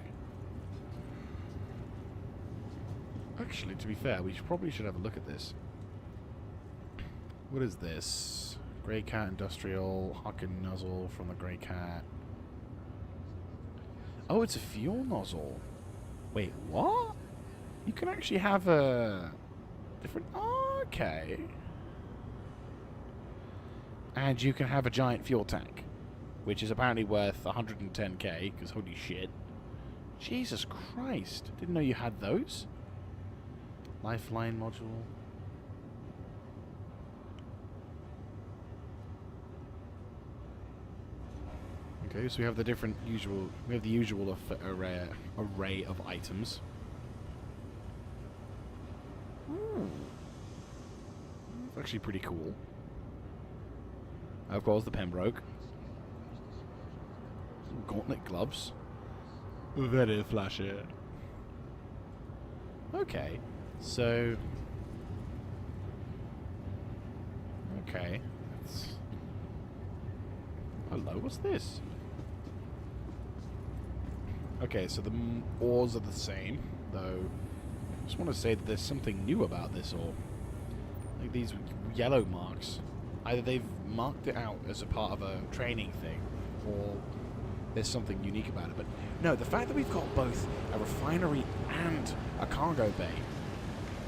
Actually, to be fair, we probably should have a look at this. What is this? Grey Cat Industrial, Huckin nozzle from the Grey Cat. Oh, it's a fuel nozzle. Wait, what? You can actually have a different... Oh, okay. And you can have a giant fuel tank, which is apparently worth 110k, because holy shit. Jesus Christ. Didn't know you had those. Lifeline module. Okay, so we have the usual array of items. It's actually pretty cool. Of course, the Pembroke. Some gauntlet gloves. Very flashy. Okay, so... Okay. Hello, what's this? Okay, so the ores are the same, though I just want to say that there's something new about this ore. Like these yellow marks. Either they've marked it out as a part of a training thing, or there's something unique about it. But no, the fact that we've got both a refinery and a cargo bay,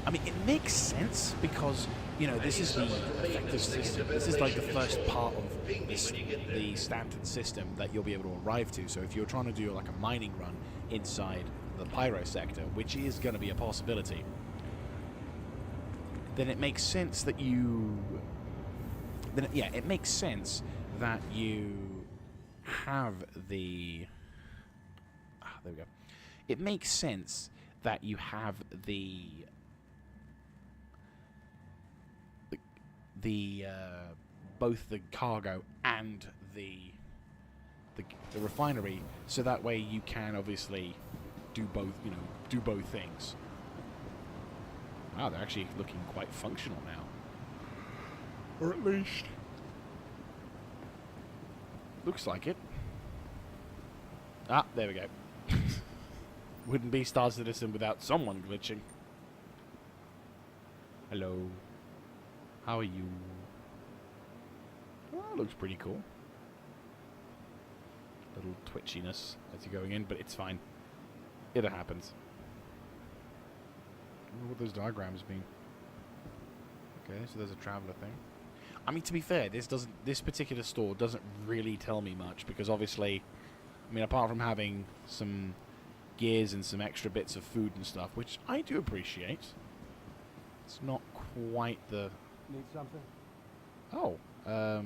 I mean, it makes sense because, you know, this is the effective system. This is like the first part of the Stanton system that you'll be able to arrive to. So if you're trying to do like a mining run inside the pyro sector, which is going to be a possibility, then it makes sense that you... it makes sense that you have the... there we go. It makes sense that you have both the cargo and the refinery, so that way you can obviously do both things. Wow, they're actually looking quite functional now. Or at least looks like it. Ah, there we go. Wouldn't be Star Citizen without someone glitching. Hello. How are you? Well, that looks pretty cool. Little twitchiness as you're going in, but it's fine. It happens. I wonder what those diagrams mean. Okay, so there's a traveler thing. I mean, to be fair, this particular store doesn't really tell me much because obviously, I mean, apart from having some gears and some extra bits of food and stuff, which I do appreciate, it's not quite the. Need something? Oh, how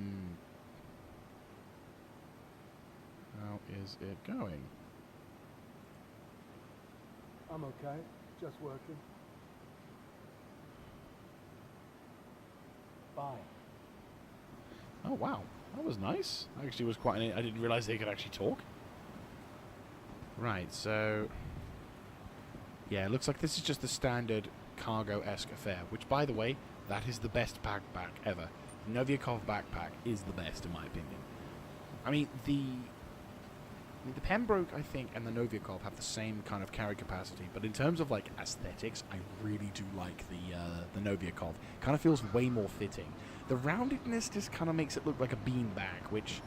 is it going? I'm okay. Just working. Bye. Oh wow, that was nice. Actually, was quite. I didn't realize they could actually talk. Right, so yeah, it looks like this is just the standard cargo-esque affair. Which, by the way, that is the best backpack ever. Novikov backpack is the best, in my opinion. I mean, the Pembroke, I think, and the Novikov have the same kind of carry capacity, but in terms of like aesthetics, I really do like the Novikov. Kind of feels way more fitting. The roundedness just kind of makes it look like a bean bag, which,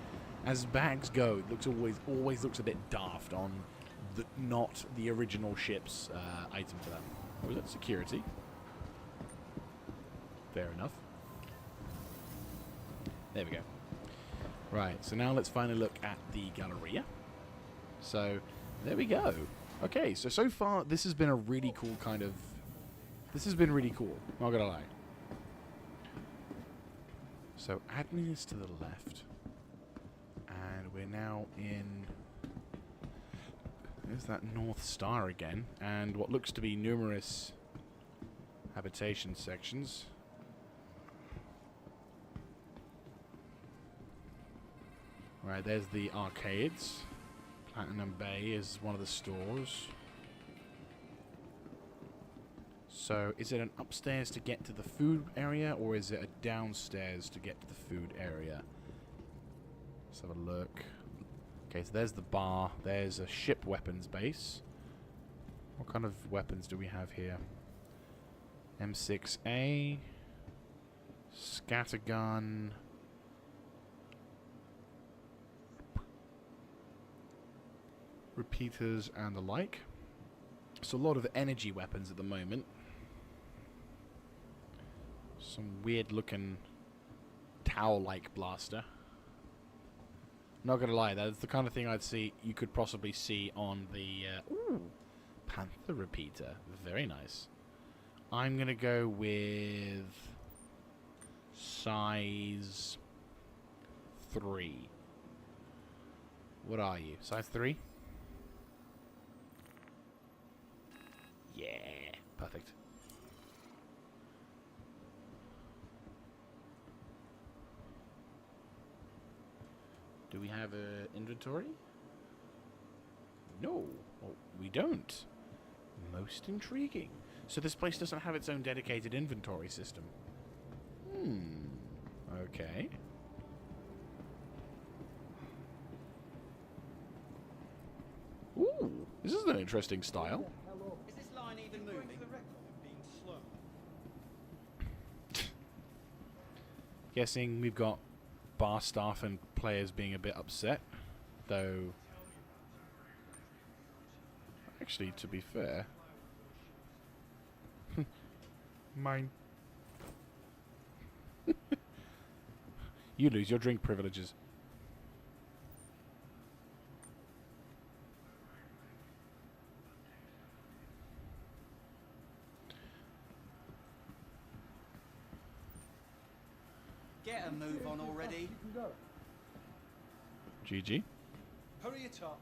as bags go, it looks always looks a bit daft on not the original ship's item for that. What was it? Security. Fair enough. There we go. Right, so now let's finally look at the Galleria. So, there we go. Okay, so far this has been a really cool kind of. This has been really cool, not gonna lie. So, admin is to the left. And we're now in. There's that North Star again. And what looks to be numerous habitation sections. Right, there's the arcades. Platinum Bay is one of the stores. So, is it an upstairs to get to the food area, or is it a downstairs to get to the food area? Let's have a look. Okay, so there's the bar. There's a ship weapons base. What kind of weapons do we have here? M6A. Scattergun. Repeaters and the like. So a lot of energy weapons at the moment. Some weird looking towel-like blaster. Not gonna lie, that's the kind of thing you could possibly see on the ooh, Panther repeater. Very nice. I'm gonna go with size 3. What are you? Size 3? Yeah, perfect. Do we have an inventory? No, well, we don't. Most intriguing. So this place doesn't have its own dedicated inventory system. Okay. Ooh, this is an interesting style. Is this line even moving? Guessing we've got bar staff and players being a bit upset, though. Actually, to be fair, mine. You lose your drink privileges. Get a move on already. You can go. GG. Hurry it up.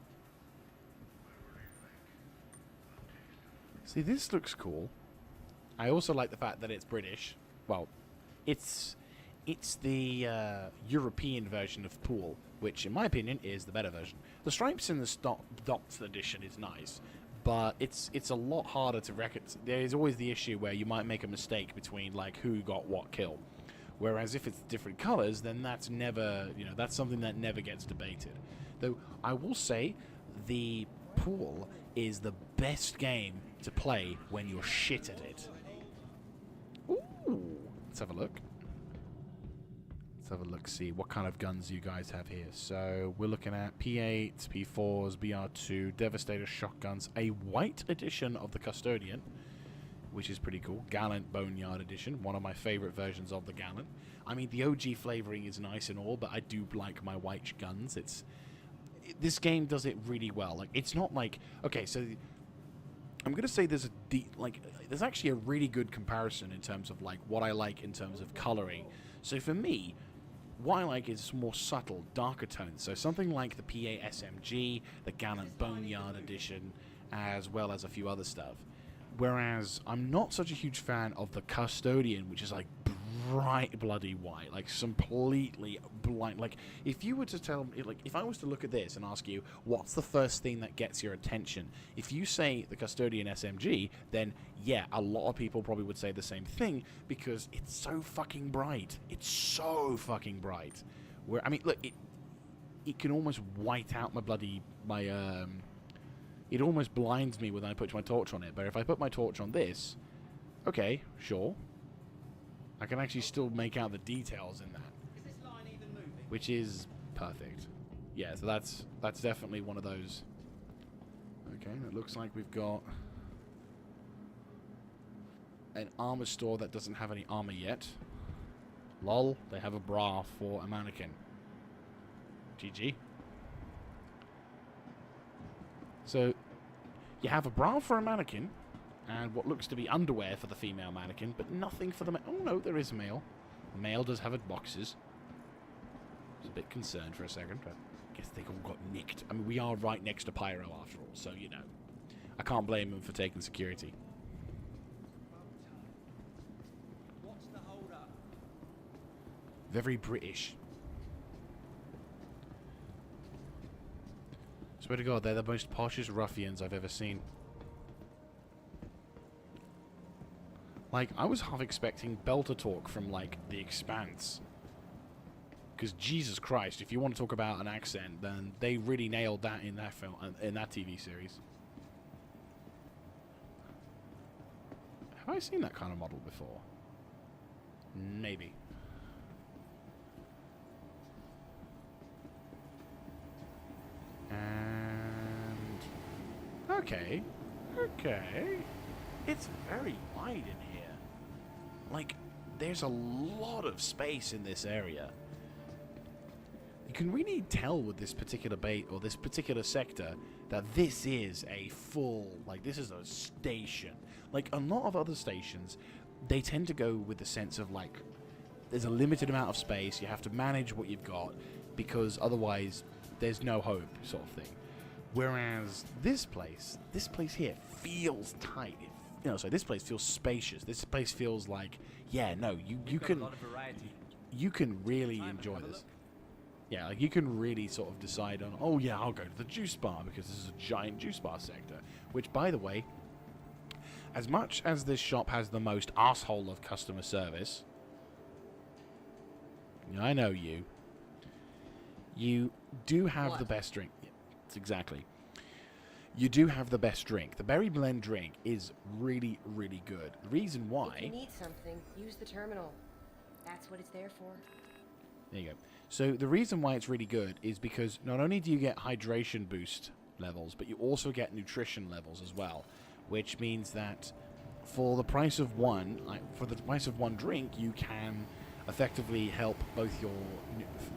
See, this looks cool. I also like the fact that it's British. Well, it's the European version of Pool, which, in my opinion, is the better version. The stripes in the Dots edition is nice, but it's a lot harder to reckon. There is always the issue where you might make a mistake between like who got what kill. Whereas if it's different colors, then that's never, that's something that never gets debated. Though I will say, the Pool is the best game to play when you're shit at it. Ooh, let's have a look. have a look, see what kind of guns you guys have here. So we're looking at P8s, P4s, BR2, Devastator shotguns, a white edition of the Custodian, which is pretty cool. Gallant Boneyard edition, one of my favorite versions of the Gallant. I mean, the OG flavoring is nice and all, but I do like my white guns. This game does it really well. Like, it's not like, okay, so I'm gonna say there's there's actually a really good comparison in terms of like what I like in terms of coloring. So for me, what I like is more subtle, darker tones. So something like the PA SMG, the Gallant Boneyard edition, as well as a few other stuff. Whereas I'm not such a huge fan of the Custodian, which is like bright bloody white, like completely blind. Like, if you were to tell me, like, if I was to look at this and ask you what's the first thing that gets your attention, if you say the Custodian SMG, then yeah, a lot of people probably would say the same thing, because it's so fucking bright. It's so fucking bright. Where, I mean, look, it can almost white out it almost blinds me when I put my torch on it. But if I put my torch on this, okay, sure, I can actually still make out the details in that, Is this line even moving? which is perfect. Yeah, so that's definitely one of those. Okay, it looks like we've got an armor store that doesn't have any armor yet. Lol, they have a bra for a mannequin. GG. So, you have a bra for a mannequin, and what looks to be underwear for the female mannequin, but nothing for the male. Oh no, there is a male. The male does have boxes. I was a bit concerned for a second, but I guess they all got nicked. I mean, we are right next to Pyro after all, so, you know. I can't blame them for taking security. What's the hold up? Very British. Swear to God, they're the most poshest ruffians I've ever seen. Like, I was half expecting Belter talk from, like, The Expanse. Because, Jesus Christ, if you want to talk about an accent, then they really nailed that in that film, in that TV series. Have I seen that kind of model before? Maybe. And okay. It's very wide in here. Like, there's a lot of space in this area. You can really tell with this particular bait or this particular sector that this is a full, like, this is a station. Like, a lot of other stations, they tend to go with the sense of, like, there's a limited amount of space, you have to manage what you've got, because otherwise there's no hope, sort of thing. Whereas this place here feels tight. So this place feels spacious. This place feels like, yeah, no, you Got can, a lot of variety. you can really Time to enjoy have a this. look. Yeah, like, you can really sort of decide on, oh yeah, I'll go to the juice bar because this is a giant juice bar sector. Which, by the way, as much as this shop has the most asshole of customer service, I know you do have the best drink. Yeah, it's exactly. You do have the best drink. The berry blend drink is really, really good. The reason If why... you need something, use the terminal. That's what it's there for. There you go. So the reason why it's really good is because not only do you get hydration boost levels, but you also get nutrition levels as well, which means that for the price of one, drink, you can effectively help both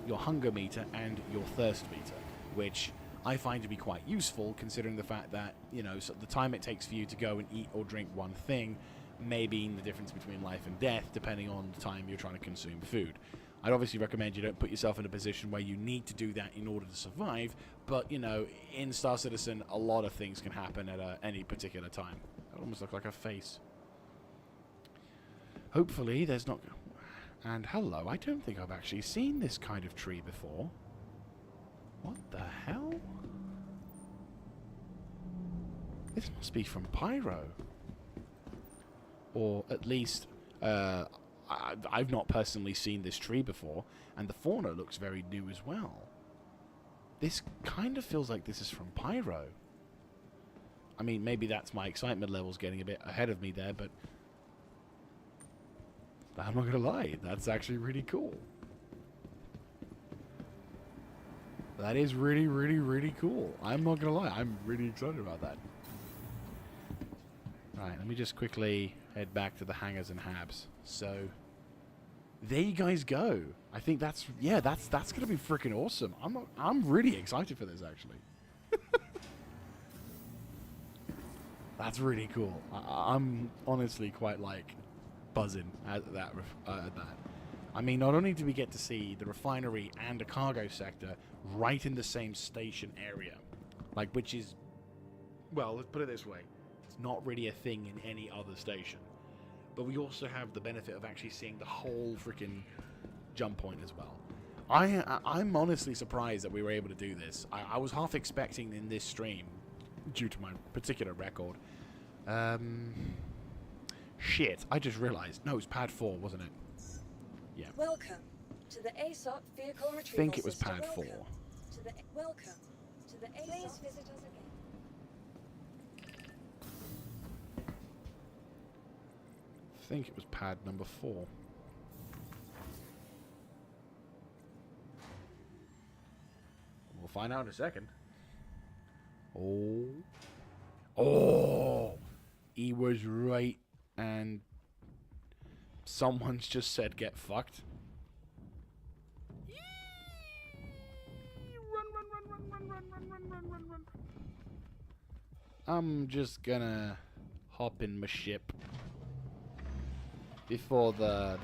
your hunger meter and your thirst meter, which I find to be quite useful, considering the fact that, so the time it takes for you to go and eat or drink one thing may mean the difference between life and death, depending on the time you're trying to consume food. I'd obviously recommend you don't put yourself in a position where you need to do that in order to survive, but, in Star Citizen, a lot of things can happen at any particular time. That almost looks like a face. Hopefully there's not... And hello, I don't think I've actually seen this kind of tree before. What the hell? This must be from Pyro. Or at least, I've not personally seen this tree before, and the fauna looks very new as well. This kind of feels like this is from Pyro. I mean, maybe that's my excitement levels getting a bit ahead of me there, but I'm not going to lie, that's actually really cool. That is really, really, really cool. I'm not going to lie. I'm really excited about that. Right, let me just quickly head back to the hangars and habs. So, there you guys go. I think that's going to be freaking awesome. I'm really excited for this, actually. That's really cool. I'm honestly quite, like, buzzing at that. I mean, not only do we get to see the refinery and a cargo sector right in the same station area, like, which is, well, let's put it this way, it's not really a thing in any other station, but we also have the benefit of actually seeing the whole freaking jump point as well. I'm honestly surprised that we were able to do this. I was half expecting in this stream, due to my particular record, shit, I just realized, no, it's pad 4, wasn't it? Yeah. Welcome to the ASOP vehicle retrieval I think it was system. pad 4. Welcome to the ASOP. Please visit us again. I think it was pad number 4. We'll find out in a second. Oh, he was right, and someone's just said get fucked. Run. I'm just gonna hop in my ship before the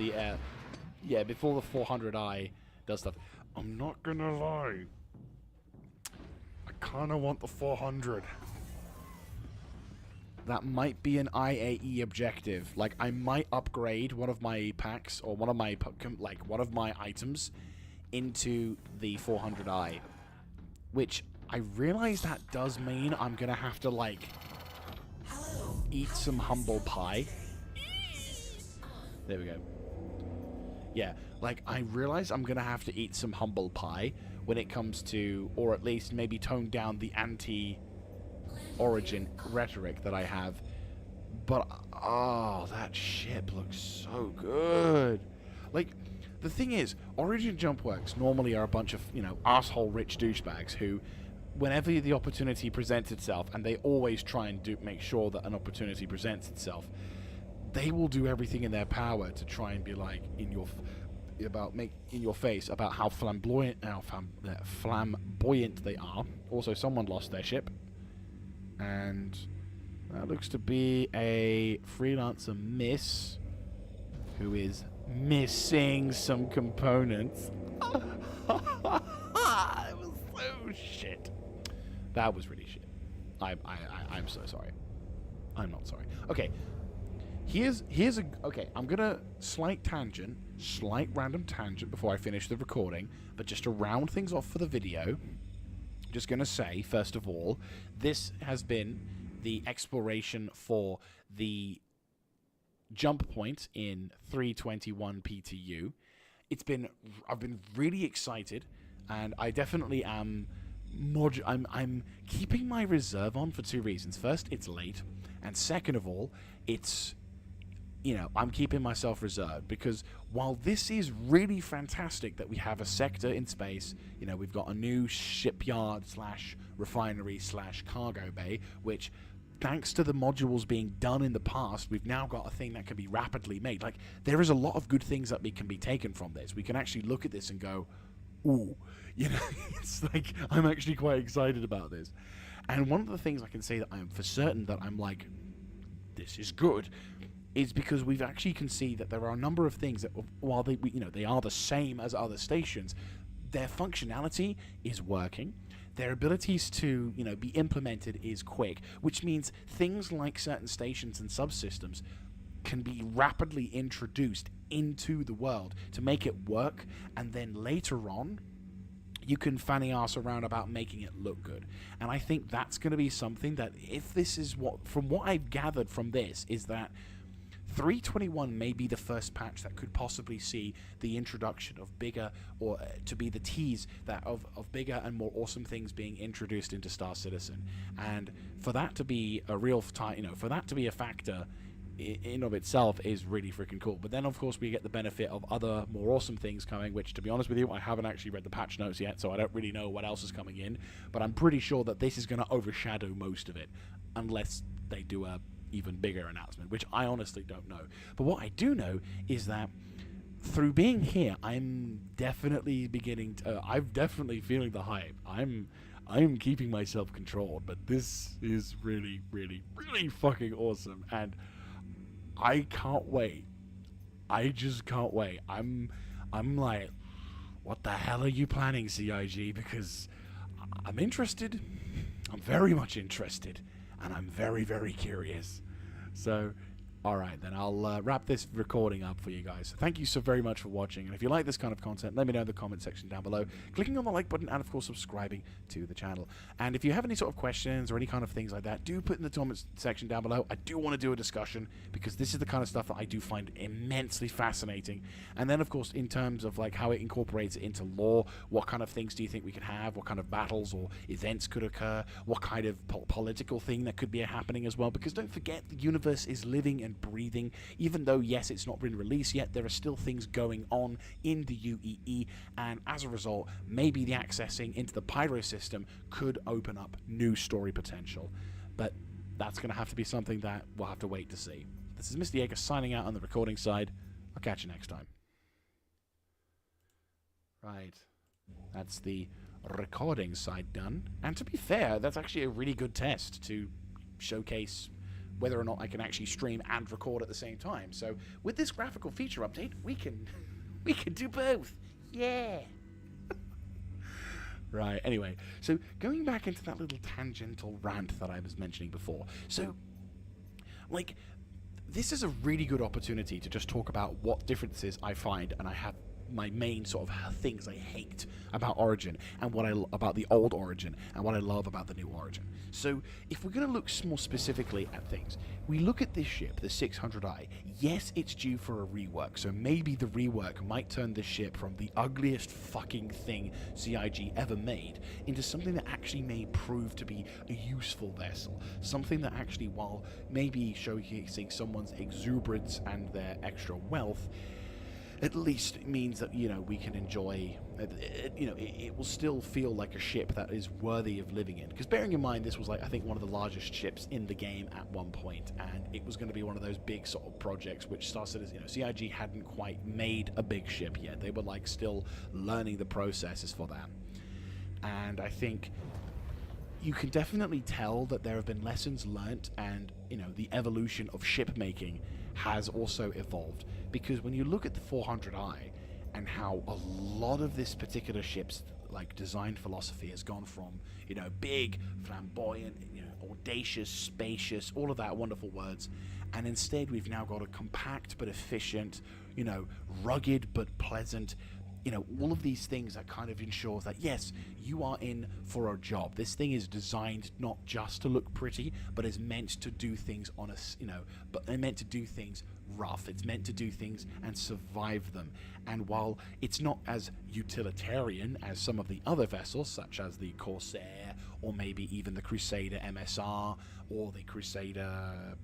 400i does stuff. I'm not gonna lie, I kinda want the 400. That might be an IAE objective. Like, I might upgrade one of my packs or one of my items into the 400i, which I realize that does mean I'm gonna have to, like, eat some humble pie. There we go. Yeah, like, I realize I'm gonna have to eat some humble pie when it comes to, or at least maybe tone down the anti-Origin rhetoric that I have. But, oh, that ship looks so good. Like, the thing is, Origin Jump Works normally are a bunch of, asshole rich douchebags who, whenever the opportunity presents itself, and they always try and make sure that an opportunity presents itself, they will do everything in their power to try and be like in your face about how flamboyant they are. Also, someone lost their ship, and that looks to be a freelancer miss who is missing some components. It was so shit. That was really shit. I'm so sorry. I'm not sorry. Okay. Okay, I'm gonna slight random tangent before I finish the recording, but just to round things off for the video, just gonna say, first of all, this has been the exploration for the jump point in 321 PTU. I've been really excited, and I definitely am I'm keeping my reserve on for two reasons. First, it's late, and second of all, it's, I'm keeping myself reserved because while this is really fantastic that we have a sector in space, we've got a new shipyard / refinery / cargo bay, which, thanks to the modules being done in the past, we've now got a thing that can be rapidly made. Like, there is a lot of good things that can be taken from this. We can actually look at this and go, ooh, it's like, I'm actually quite excited about this. And one of the things I can say that I'm for certain that I'm like, this is good, is because we've actually can see that there are a number of things that, while they are the same as other stations, their functionality is working. Their abilities to, be implemented is quick, which means things like certain stations and subsystems can be rapidly introduced into the world to make it work, and then later on, you can fanny ass around about making it look good. And I think that's going to be something that, if this is from what I've gathered from this, is that 321 may be the first patch that could possibly see the introduction of bigger, or to be the tease that of bigger and more awesome things being introduced into Star Citizen. And for that to be a real for that to be a factor, in of itself is really freaking cool. But then, of course, we get the benefit of other more awesome things coming, which, to be honest with you, I haven't actually read the patch notes yet, so I don't really know what else is coming in. But I'm pretty sure that this is going to overshadow most of it, unless they do a even bigger announcement, which I honestly don't know. But what I do know is that through being here, I'm definitely beginning to... I'm definitely feeling the hype. I'm keeping myself controlled, but this is really, really, really fucking awesome, and I can't wait. I just can't wait. I'm like, what the hell are you planning, CIG? Because I'm interested. I'm very much interested, and I'm very, very curious. So, alright, then I'll wrap this recording up for you guys. So thank you so very much for watching, and if you like this kind of content, let me know in the comment section down below, clicking on the like button, and of course subscribing to the channel. And if you have any sort of questions or any kind of things like that, do put in the comment section down below. I do want to do a discussion, because this is the kind of stuff that I do find immensely fascinating. And then, of course, in terms of like how it incorporates it into lore, what kind of things do you think we could have, what kind of battles or events could occur, what kind of political thing that could be happening as well, because don't forget, the universe is living and breathing. Even though, yes, it's not been released yet, there are still things going on in the UEE, and as a result, maybe the accessing into the Pyro system could open up new story potential. But that's going to have to be something that we'll have to wait to see. This is Mr. Jaeger signing out on the recording side. I'll catch you next time. Right. That's the recording side done. And to be fair, that's actually a really good test to showcase whether or not I can actually stream and record at the same time. So with this graphical feature update, we can do both. Yeah. Right, anyway, so going back into that little tangential rant that I was mentioning before. So, like, this is a really good opportunity to just talk about what differences I find, and I have my main sort of things I hate about Origin, and what about the old Origin, and what I love about the new Origin. So, if we're going to look more specifically at things, we look at this ship, the 600i. Yes, it's due for a rework, so maybe the rework might turn this ship from the ugliest fucking thing CIG ever made into something that actually may prove to be a useful vessel. Something that actually, while maybe showcasing someone's exuberance and their extra wealth, at least it means that, you know, we can enjoy, it will still feel like a ship that is worthy of living in. Because bearing in mind, this was, like, I think one of the largest ships in the game at one point, and it was going to be one of those big sort of projects which started as, CIG hadn't quite made a big ship yet. They were, like, still learning the processes for that. And I think you can definitely tell that there have been lessons learnt, and, the evolution of ship making has also evolved. Because when you look at the 400i and how a lot of this particular ship's design philosophy has gone from, big, flamboyant, audacious, spacious, all of that wonderful words, and instead we've now got a compact but efficient, rugged but pleasant, all of these things that kind of ensures that, yes, you are in for a job. This thing is designed not just to look pretty, but is meant to do things on a, but they're meant to do things rough. It's meant to do things and survive them. And while it's not as utilitarian as some of the other vessels, such as the Corsair, or maybe even the Crusader MSR, or the Crusader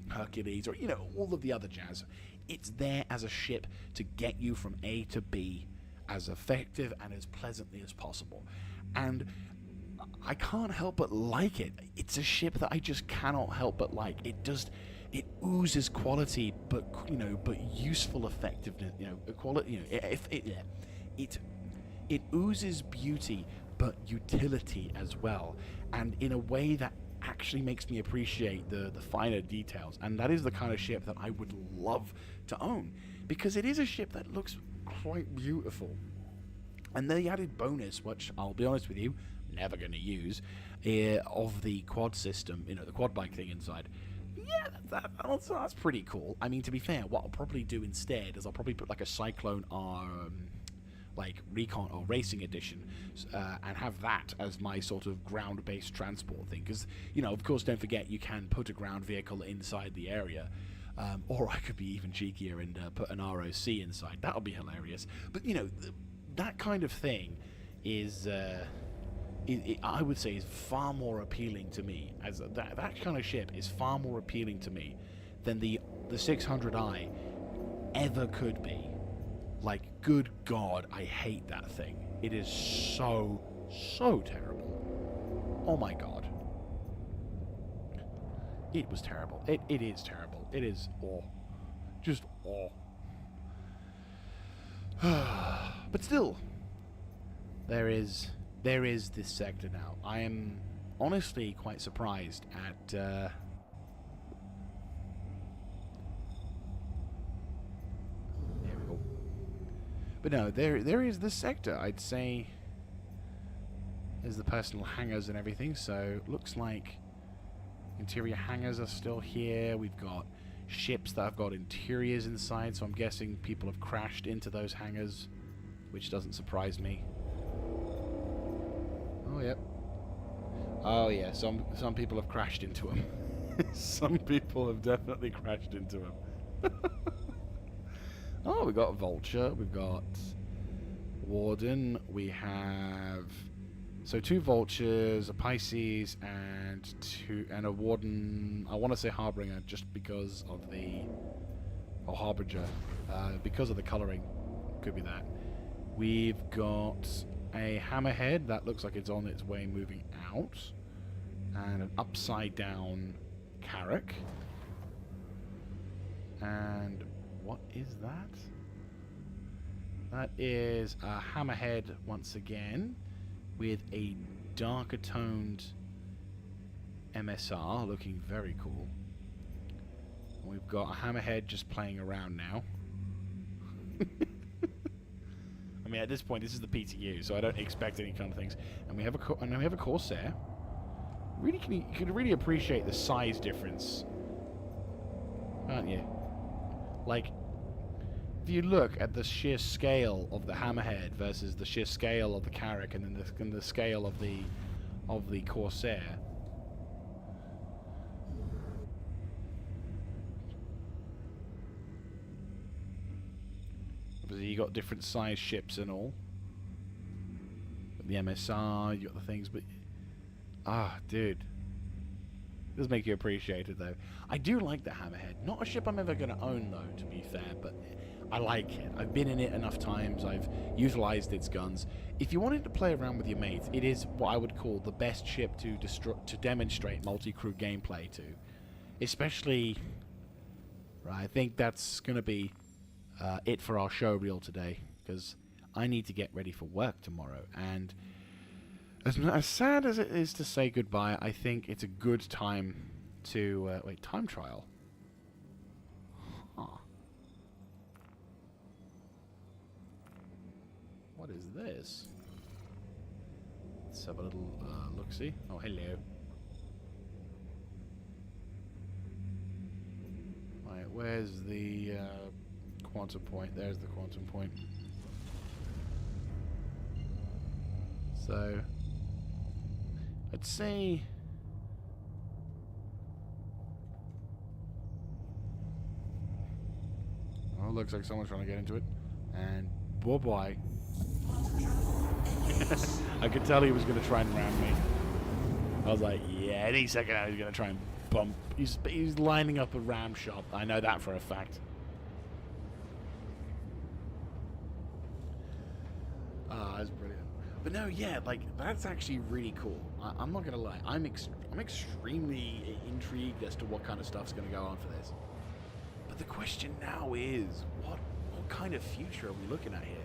Hercules, or, all of the other jazz, it's there as a ship to get you from A to B as effective and as pleasantly as possible. And I can't help but like it. It's a ship that I just cannot help but like. It oozes quality, but useful effectiveness. Quality. It oozes beauty, but utility as well, and in a way that actually makes me appreciate the finer details. And that is the kind of ship that I would love to own, because it is a ship that looks quite beautiful. And the added bonus, which I'll be honest with you, never going to use, of the quad system, the quad bike thing inside. Yeah, that's pretty cool. I mean, to be fair, what I'll probably do instead is I'll probably put like a Cyclone recon or racing edition, and have that as my sort of ground-based transport thing. Because, of course, don't forget, you can put a ground vehicle inside the area. Or I could be even cheekier and put an ROC inside. That'll be hilarious. But, that kind of thing is, I would say, is far more appealing to me. As that kind of ship is far more appealing to me than the 600i ever could be. Like, good God, I hate that thing. It is so terrible. Oh my God. It was terrible. It is terrible. It is awe. Just awe. But still, there is this sector now. I am honestly quite surprised at there we go. But no, there is this sector. I'd say there's the personal hangars and everything. So looks like interior hangars are still here. We've got ships that have got interiors inside, so I'm guessing people have crashed into those hangars, which doesn't surprise me. Oh, yep. Oh, yeah, some people have crashed into them. Some people have definitely crashed into them. Oh, we've got Vulture, we've got Warden, we have... So 2 Vultures, a Pisces, and a Warden. I want to say Harbinger just because of the... Or Harbinger. Because of the colouring. Could be that. We've got a Hammerhead. That looks like it's on its way moving out. And an upside down Carrack. And what is that? That is a Hammerhead once again, with a darker toned MSR, looking very cool. And we've got a Hammerhead just playing around now. I mean, at this point, this is the PTU, so I don't expect any kind of things. And we have a Corsair. Really, you can really appreciate the size difference, aren't you? Like, if you look at the sheer scale of the Hammerhead versus the sheer scale of the Carrack, and then the scale of the Corsair, obviously you got different size ships and all. The MSR, you got the things, but dude, it does make you appreciate it though. I do like the Hammerhead. Not a ship I'm ever going to own though, to be fair, but I like it. I've been in it enough times. I've utilized its guns. If you wanted to play around with your mates, it is what I would call the best ship to demonstrate multi-crew gameplay to. Especially, right, I think that's going to be it for our show reel today, because I need to get ready for work tomorrow. And as sad as it is to say goodbye, I think it's a good time to... wait, time trial? Huh. What is this? Let's have a little look-see. Oh, hello. Right, where's the quantum point? There's the quantum point. So, I'd say... Oh, looks like someone's trying to get into it. And bye-bye. I could tell he was going to try and ram me. I was like, yeah, any second now he's going to try and bump. He's lining up a ram shot. I know that for a fact. That's brilliant. But no, yeah, like, that's actually really cool. I'm not going to lie. I'm extremely intrigued as to what kind of stuff's going to go on for this. But the question now is, what kind of future are we looking at here?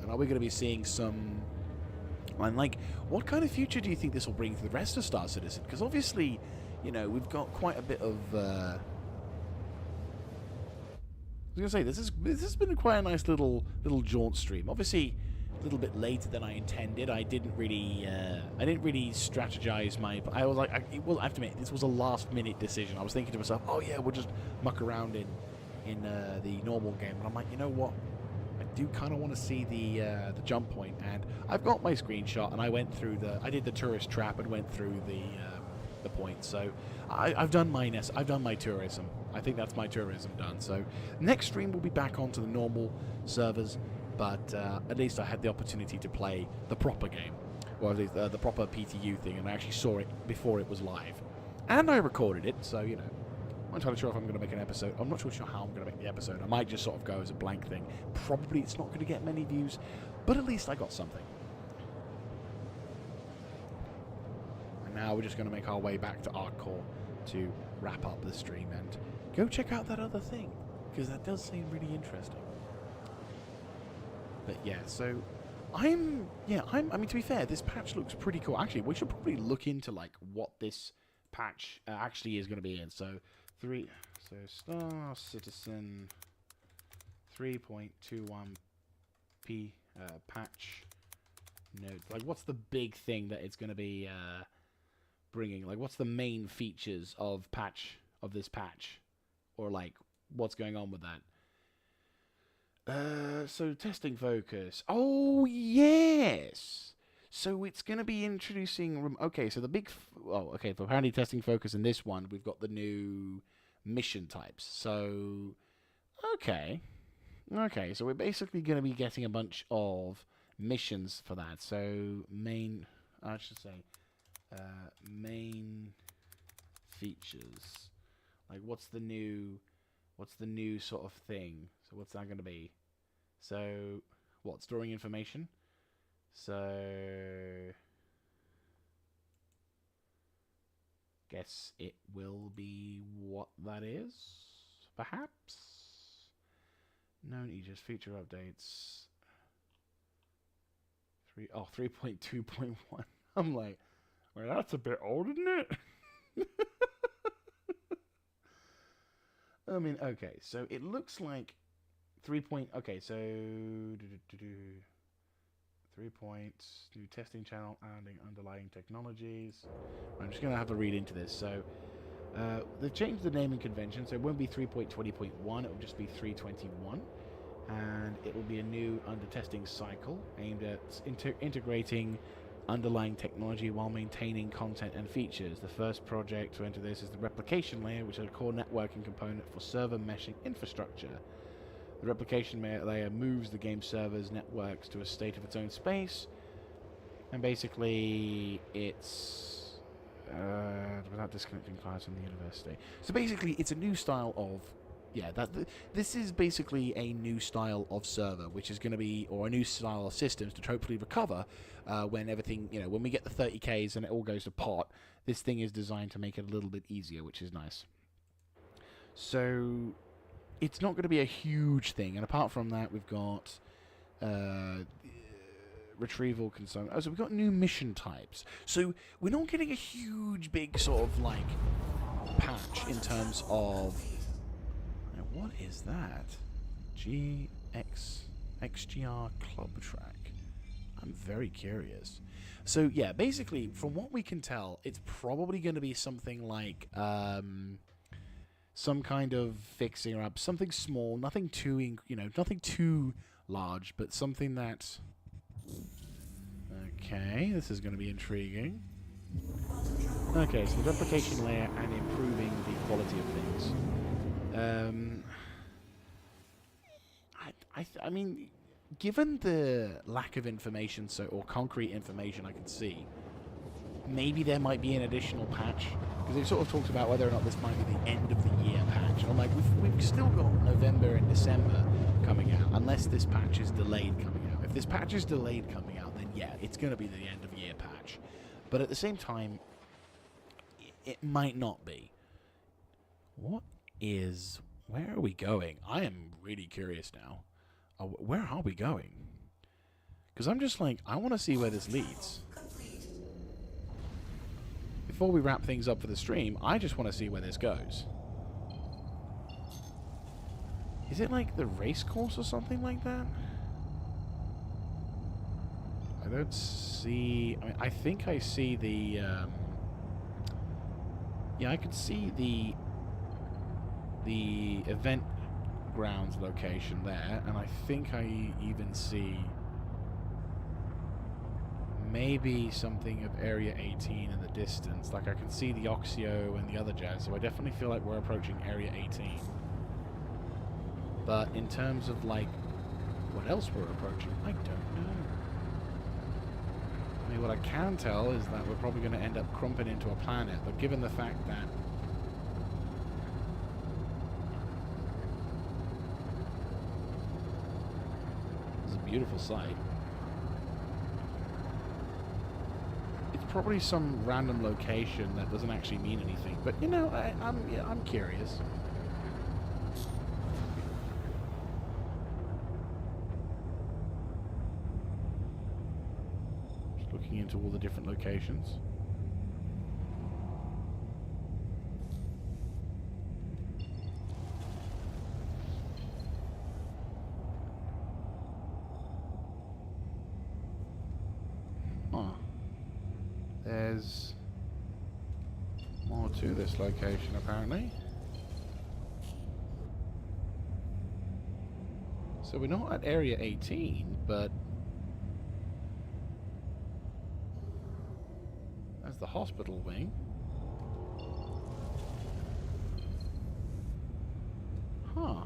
And are we going to be seeing some... And, like, what kind of future do you think this will bring to the rest of Star Citizen? Because obviously, you know, we've got quite a bit of... I was going to say, this has been quite a nice little jaunt stream. Obviously, a little bit later than I intended. I didn't really strategize my... I was like, I have to admit, this was a last-minute decision. I was thinking to myself, oh yeah, we'll just muck around in the normal game. But I'm like, you know what? I do kind of want to see the jump point, and I've got my screenshot, and I did the tourist trap and went through the point. So I've done my tourism. I think that's my tourism done. So next stream we'll be back onto the normal servers, but at least I had the opportunity to play the proper game. Or at least the proper PTU thing, and I actually saw it before it was live. And I recorded it, so, you know. I'm not entirely sure if I'm going to make an episode. I'm not sure how I'm going to make the episode. I might just sort of go as a blank thing. Probably it's not going to get many views, but at least I got something. And now we're just going to make our way back to Artcore to wrap up the stream and go check out that other thing, because that does seem really interesting. But yeah, so I mean, to be fair, this patch looks pretty cool. Actually, we should probably look into like what this patch actually is going to be in. So Star Citizen 3.21p patch notes. Like, what's the big thing that it's going to be bringing? Like, what's the main features of this patch, or like what's going on with that? So testing focus. Oh yes. So it's going to be introducing. Okay, so the big. Okay. For apparently testing focus in this one, we've got the new mission types. So, okay. So we're basically going to be getting a bunch of missions for that. So I should say, main features. Like, what's the new sort of thing? So what's that going to be? So, what, storing information? So, guess it will be what that is, perhaps? No need, just feature updates. 3.2.1. I'm like, well, that's a bit old, isn't it? I mean, okay, so it looks like 3. Okay, so 3 points, new testing channel, adding underlying technologies. I'm just going to have to read into this. So they've changed the naming convention, so it won't be 3.20.1, it will just be 3.21. And it will be a new under testing cycle aimed at integrating underlying technology while maintaining content and features. The first project to enter this is the replication layer, which is a core networking component for server meshing infrastructure. The replication layer moves the game server's networks to a state of its own space, and basically it's without disconnecting clients from the university. So basically it's a new style of this is basically a new style of server, which is going to be, or a new style of systems to hopefully recover when everything, when we get the 30Ks and it all goes to pot. This thing is designed to make it a little bit easier, which is nice. So it's not going to be a huge thing, and apart from that, we've got retrieval concern. Oh, so we've got new mission types. So we're not getting a huge, big sort of like patch in terms of. What is that? XGR Club Track. I'm very curious. So yeah, basically, from what we can tell, it's probably going to be something like some kind of fixing up, something small, nothing too nothing too large, but something that. Okay, this is going to be intriguing. Okay, so the replication layer and improving the quality of things. I mean, given the lack of information, or concrete information I can see, maybe there might be an additional patch, because they've sort of talked about whether or not this might be the end of the year patch. I'm like, we've still got November and December coming out, unless this patch is delayed coming out. If this patch is delayed coming out, then yeah, it's going to be the end of year patch. But at the same time, it might not be. Where are we going? I am really curious now. Where are we going? Because I'm just like, I want to see where this leads. Before we wrap things up for the stream, I just want to see where this goes. Is it like the race course or something like that? I don't see. I mean, I think I see the. Yeah, I could see the event grounds location there, and I think I even see maybe something of Area 18 in the distance. Like, I can see the Oxio and the other jazz, so I definitely feel like we're approaching Area 18. But in terms of, like, what else we're approaching, I don't know. I what I can tell is that we're probably going to end up crumping into a planet, but given the fact that it's a beautiful sight, it's probably some random location that doesn't actually mean anything. But you know, I'm curious. Just looking into all the different locations. Huh. There's more to this location, apparently. So we're not at Area 18, but that's the hospital wing. Huh.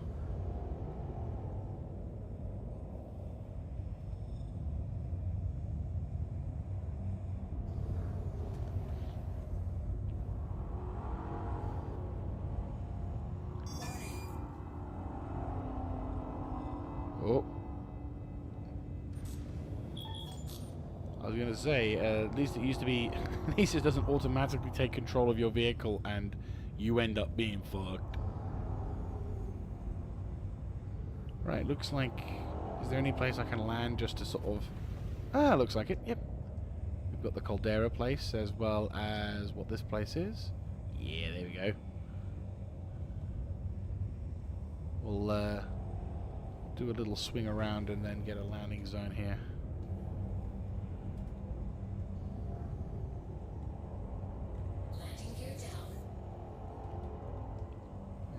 Oh. I was going to say, at least it used to be, at least it doesn't automatically take control of your vehicle and you end up being fucked. Right, looks like, is there any place I can land just to sort of, looks like it, yep. We've got the Caldera place as well as what this place is. Yeah, there we go. We'll, do a little swing around and then get a landing zone here. Landing gear down.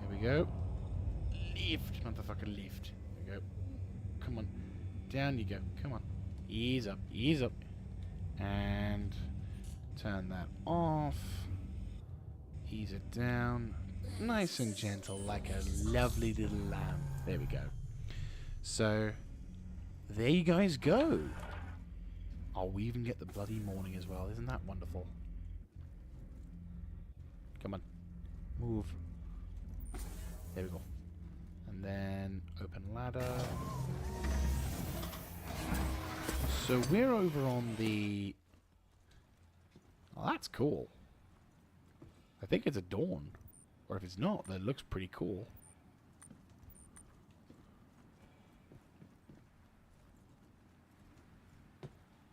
There we go. Lift, motherfucker, lift. There we go. Come on. Down you go. Come on. Ease up, ease up. And turn that off. Ease it down. Nice and gentle, like a lovely little lamb. There we go. So, there you guys go. Oh, we even get the bloody morning as well. Isn't that wonderful? Come on. Move. There we go. And then open ladder. So we're over on the... Oh, that's cool. I think it's a dawn. Or if it's not, that looks pretty cool.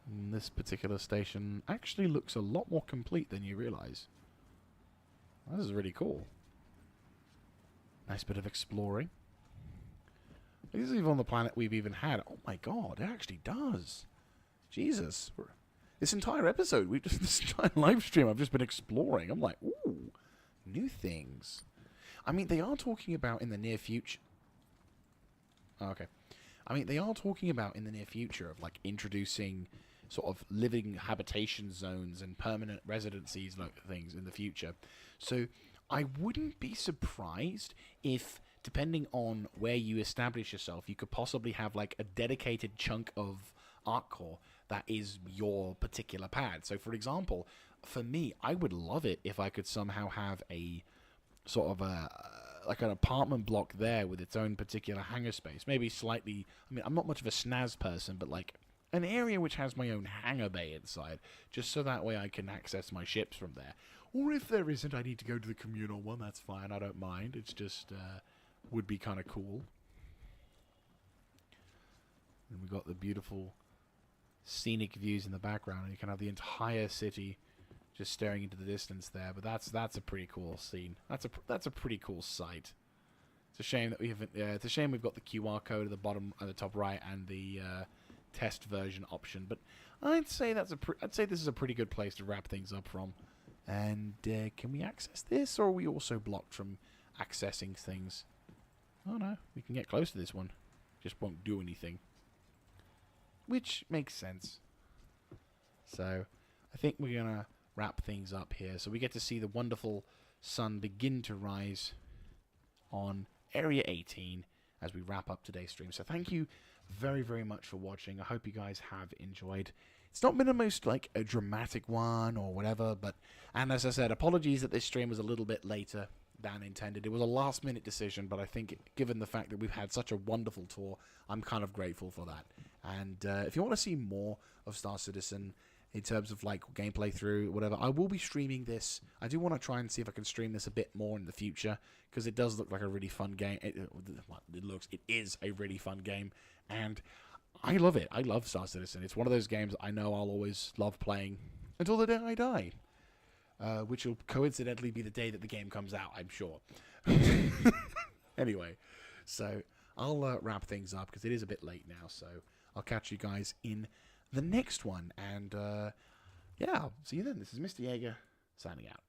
And this particular station actually looks a lot more complete than you realize. This is really cool. Nice bit of exploring. This is even on the planet we've even had. Oh my god, it actually does. Jesus. This entire episode, this entire live stream, I've just been exploring. I'm like, ooh, new things. I mean, they are talking about in the near future. Oh, okay. I mean, they are talking about in the near future of like introducing sort of living habitation zones and permanent residencies like things in the future. So I wouldn't be surprised if, depending on where you establish yourself, you could possibly have like a dedicated chunk of ArcCore that is your particular pad. So for example, for me, I would love it if I could somehow have a sort of a like an apartment block there with its own particular hangar space. Maybe slightly, I mean, I'm not much of a snaz person, but like an area which has my own hangar bay inside, just so that way I can access my ships from there. Or if there isn't, I need to go to the communal one, that's fine, I don't mind. It's just, would be kind of cool. And we've got the beautiful scenic views in the background, and you can have the entire city just staring into the distance there. But that's a pretty cool scene. That's a pretty cool sight. It's a shame that we haven't. It's a shame we've got the QR code at the bottom, at the top right, and the test version option. But I'd say I'd say this is a pretty good place to wrap things up from. And can we access this, or are we also blocked from accessing things? Oh no, we can get close to this one. Just won't do anything. Which makes sense. So I think we're gonna wrap things up here. So we get to see the wonderful sun begin to rise on Area 18 as we wrap up today's stream. So thank you very, very much for watching. I hope you guys have enjoyed. It's not been the most, like, a dramatic one or whatever, but... And as I said, apologies that this stream was a little bit later than intended. It was a last-minute decision, but I think, given the fact that we've had such a wonderful tour, I'm kind of grateful for that. And if you want to see more of Star Citizen, in terms of, like, gameplay through, whatever, I will be streaming this. I do want to try and see if I can stream this a bit more in the future, because it does look like a really fun game. It is a really fun game, and I love it. I love Star Citizen. It's one of those games I know I'll always love playing until the day I die, which will coincidentally be the day that the game comes out, I'm sure. Anyway, so I'll wrap things up, because it is a bit late now, so I'll catch you guys in the next one, and yeah, I'll see you then. This is Mr. Jaeger, signing out.